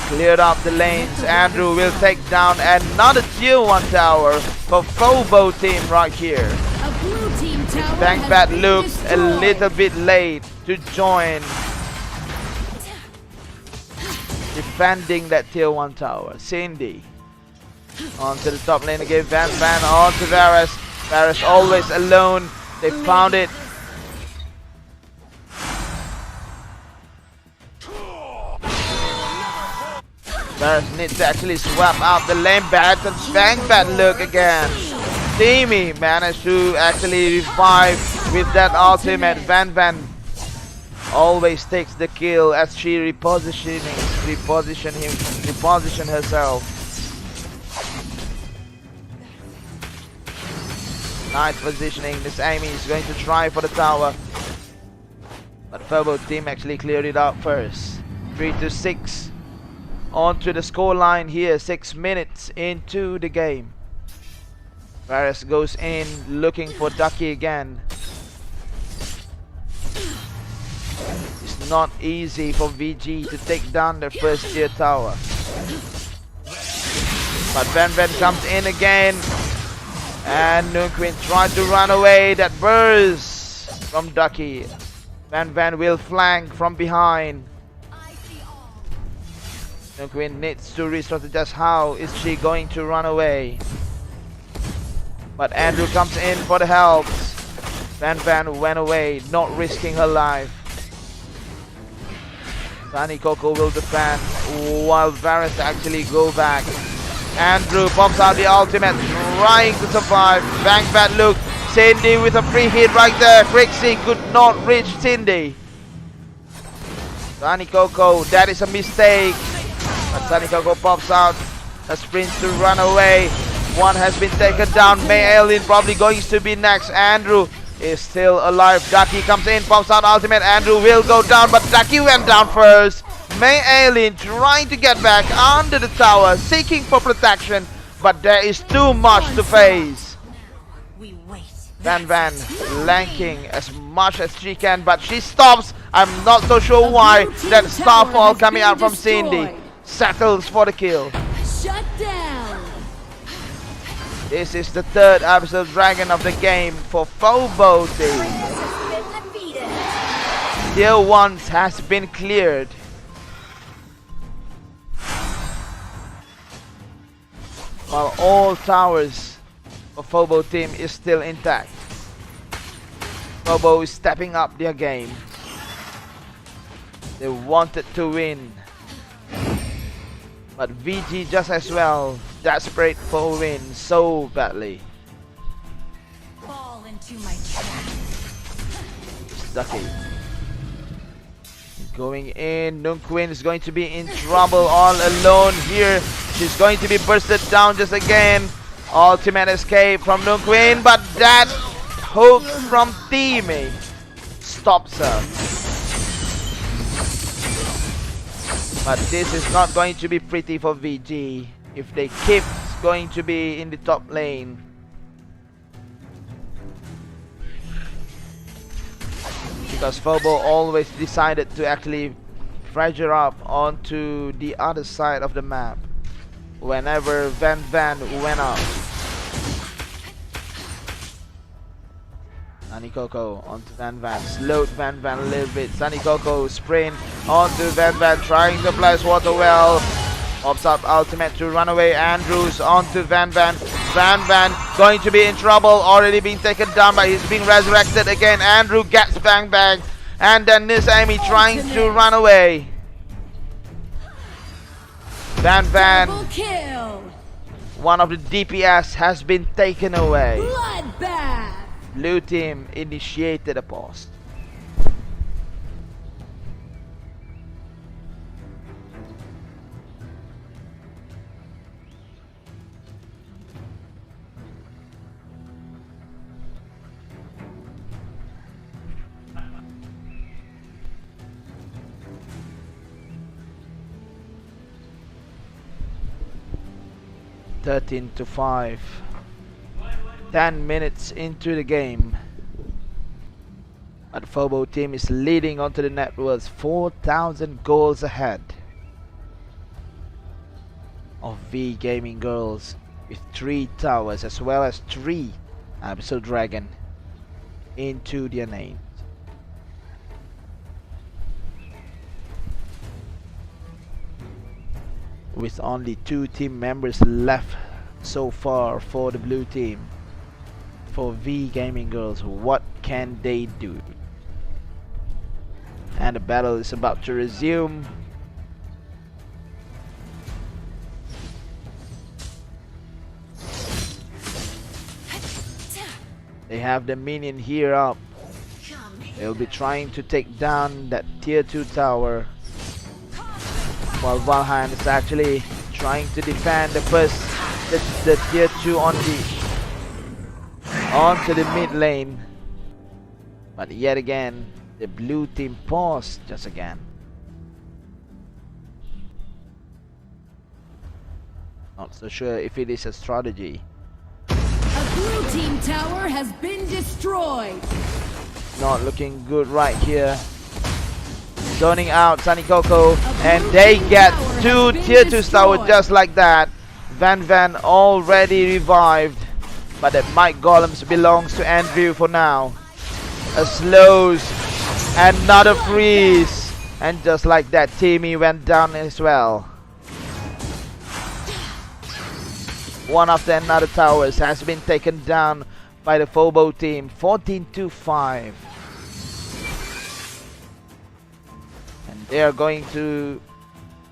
Cleared up the lanes. Andrew will take down another tier 1 tower for Phobo team right here. A blue team tower Bankbat looks a little bit late to join, defending that tier 1 tower. Cindy onto the top lane again. Van onto Varus. Varus always alone. They found it. Varus needs to actually swap out the lane. Bankbat look again. Teamy managed to actually revive with that ultimate. Van always takes the kill as she reposition herself. Nice positioning. This Amy is going to try for the tower, but Phobo team actually cleared it out first. 3-6 onto the scoreline here. 6 minutes into the game. Varus goes in looking for Ducky again. It's not easy for VG to take down their first tier tower, but Van comes in again, and Nunquin tried to run away. That burst from Ducky. Van will flank from behind. Nunquin needs to re-strategize. How is she going to run away? But Andrew comes in for the help. Van went away, not risking her life. Danny Coco will defend while Varus actually go back. Andrew pops out the ultimate, trying to survive. Bankbat look. Cindy with a free hit right there. Crixie could not reach Cindy. Danny Coco, that is a mistake. But Danny Coco pops out a sprint to run away. One has been taken down. May Aileen probably going to be next. Andrew is still alive. Ducky comes in, pops out ultimate. Andrew will go down, but Ducky went down first. May Aileen trying to get back under the tower, seeking for protection, but there is too much to face. Van lanking as much as she can, but she stops. I'm not so sure why. That starfall coming out from Cindy settles for the kill. Shut down. This is the third absolute dragon of the game for Phobo team. Tier 1 has been cleared. While all towers of Phobo team is still intact. Phobo is stepping up their game. They wanted to win, but VG just as well, desperate for a win so badly. Fall into my trap. Ducky going in. Nunquin is going to be in trouble all alone here. She's going to be bursted down just again. Ultimate escape from Nunquin, but that hook from Teamy stops her. But this is not going to be pretty for VG if they keep going to be in the top lane. Because Phobo always decided to actually pressure up onto the other side of the map whenever Van went up. Danny Coco onto Van. Slowed Van a little bit. Danny Coco sprint onto Van trying to place water well. Pops up ultimate to run away. Andrews onto Van Van. Van Van going to be in trouble. Already being taken down, but he's being resurrected again. Andrew gets bang bang. And then this Amy trying to run away. Van Van, one of the DPS has been taken away. Bloodbath. Blue team initiated a pause. (13 to 5). 10 minutes into the game. But the Phobo team is leading onto the net worth 4,000 goals ahead of V Gaming Girls with 3 towers as well as 3 Abyssal Dragon into their names. With only 2 team members left so far for the blue team. For V Gaming Girls, what can they do? And the battle is about to resume. They have the minion here up. They'll be trying to take down that tier 2 tower, while Valheim is actually trying to defend the first, the tier 2 onto the mid lane. But yet again, the blue team paused just again. Not so sure if it is a strategy. A blue team tower has been destroyed. Not looking good right here. Zoning out Sunny Coco, and they get 2 tier 2 towers just like that. Van Van already revived, but that Mike Golems belongs to Andrew for now. A slows, another freeze, and just like that, Timmy went down as well. One after another towers has been taken down by the Phobo team. 14 to 5. And they are going to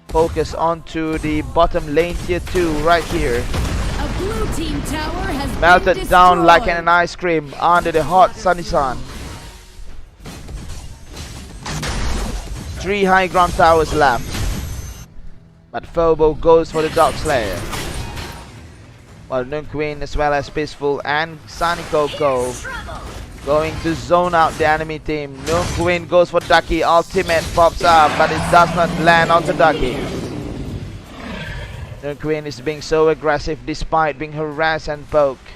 focus onto the bottom lane tier 2 right here. A blue team tower has Melted been down like destroyed. an ice cream under the hot sunny sun. 3 high ground towers left. But Phobo goes for the Dark Slayer. While Noon Queen as well as Peaceful and Sunny Coco going to zone out the enemy team. Noon Queen goes for Ducky. Ultimate pops up, but it does not land onto Ducky. Noon Queen is being so aggressive despite being harassed and poked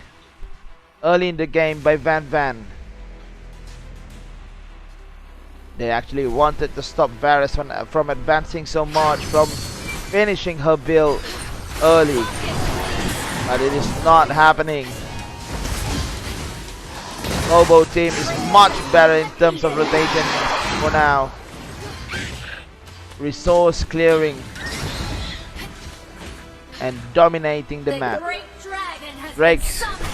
early in the game by Van Van. They actually wanted to stop Varus from advancing so much, from finishing her build early, but it is not happening. Phobo team is much better in terms of rotation for now. Resource clearing and dominating the map. Drake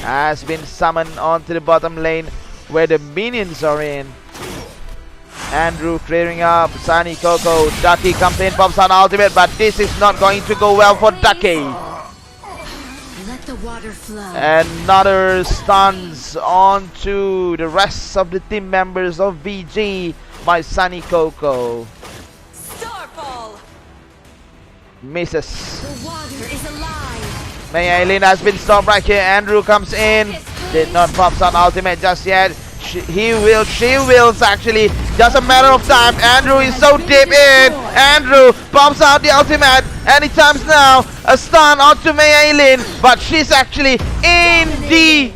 has been summoned onto the bottom lane where the minions are in. Andrew clearing up, Sunny Coco, Ducky comes in, pops on ultimate, but this is not going to go well for Ducky. Let the water flow. Another stuns onto the rest of the team members of VG by Sunny Coco. Starfall. Misses. The water is alive. May Aileen has been stopped right here. Andrew comes in. Did not pop on ultimate just yet. She wills actually. Just a matter of time. Andrew is so deep in. Andrew pops out the ultimate. Anytime now. A stun onto May Aileen, but she's actually in the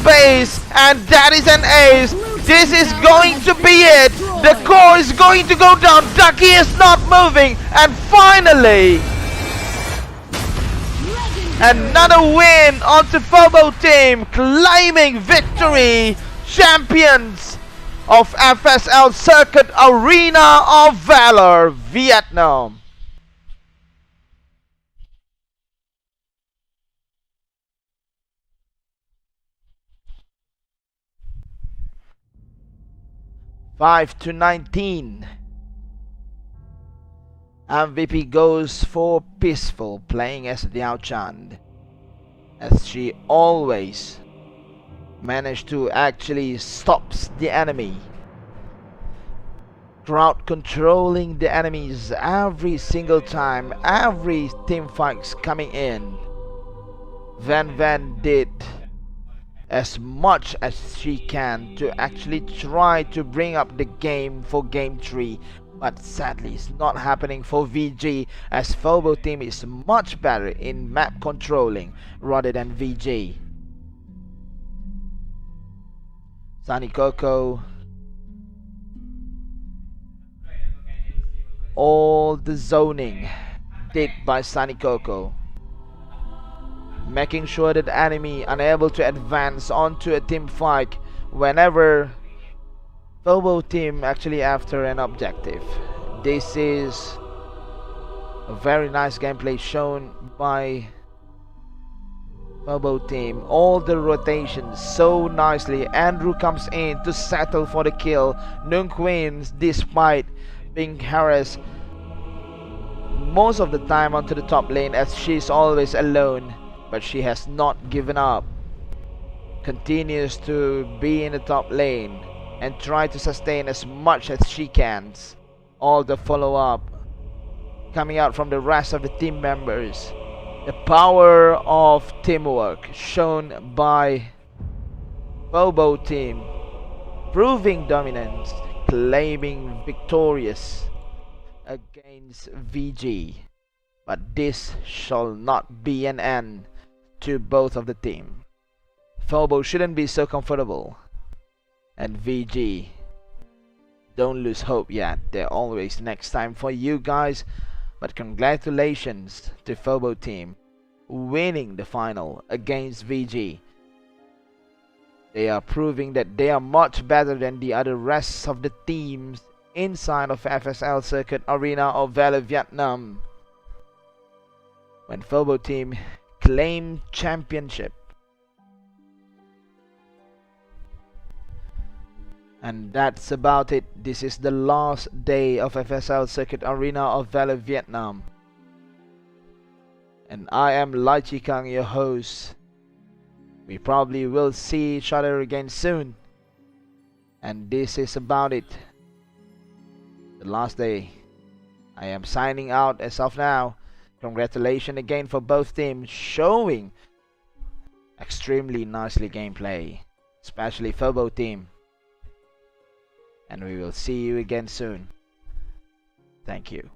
base, and that is an ace. This is going to be it. The core is going to go down. Ducky is not moving, and finally another win onto Phobo team, claiming victory. Champions of FSL Circuit Arena of Valor, Vietnam. 5-19. MVP goes for Peaceful, playing as Liao Chan, as she always managed to actually stops the enemy, crowd controlling the enemies every single time, every team fights coming in. Van did as much as she can to actually try to bring up the game for game 3, but sadly it's not happening for VG, as Phobo team is much better in map controlling rather than VG. Sunny Coco, all the zoning did by Sunny Coco, making sure that the enemy unable to advance onto a team fight whenever Phobo team actually after an objective. This is a very nice gameplay shown by Phobo team. All the rotations so nicely. Andrew comes in to settle for the kill. Nung wins despite being harassed most of the time onto the top lane, as she's always alone, but she has not given up. Continues to be in the top lane and try to sustain as much as she can. All the follow-up coming out from the rest of the team members. The power of teamwork shown by Phobo team, proving dominance, claiming victorious against VG. But this shall not be an end to both of the team. Phobo shouldn't be so comfortable, and VG, don't lose hope yet. They're always next time for you guys. But congratulations to Phobo team winning the final against VG. They are proving that they are much better than the other rest of the teams inside of FSL Circuit Arena of Valor Vietnam, when Phobo team claimed championship. And that's about it. This is the last day of FSL Circuit Arena of Valor Vietnam. And I am Lai Chi Kang, your host. We probably will see each other again soon. And this is about it. The last day. I am signing out as of now. Congratulations again for both teams, showing extremely nicely gameplay, especially Phobo team. And we will see you again soon. Thank you.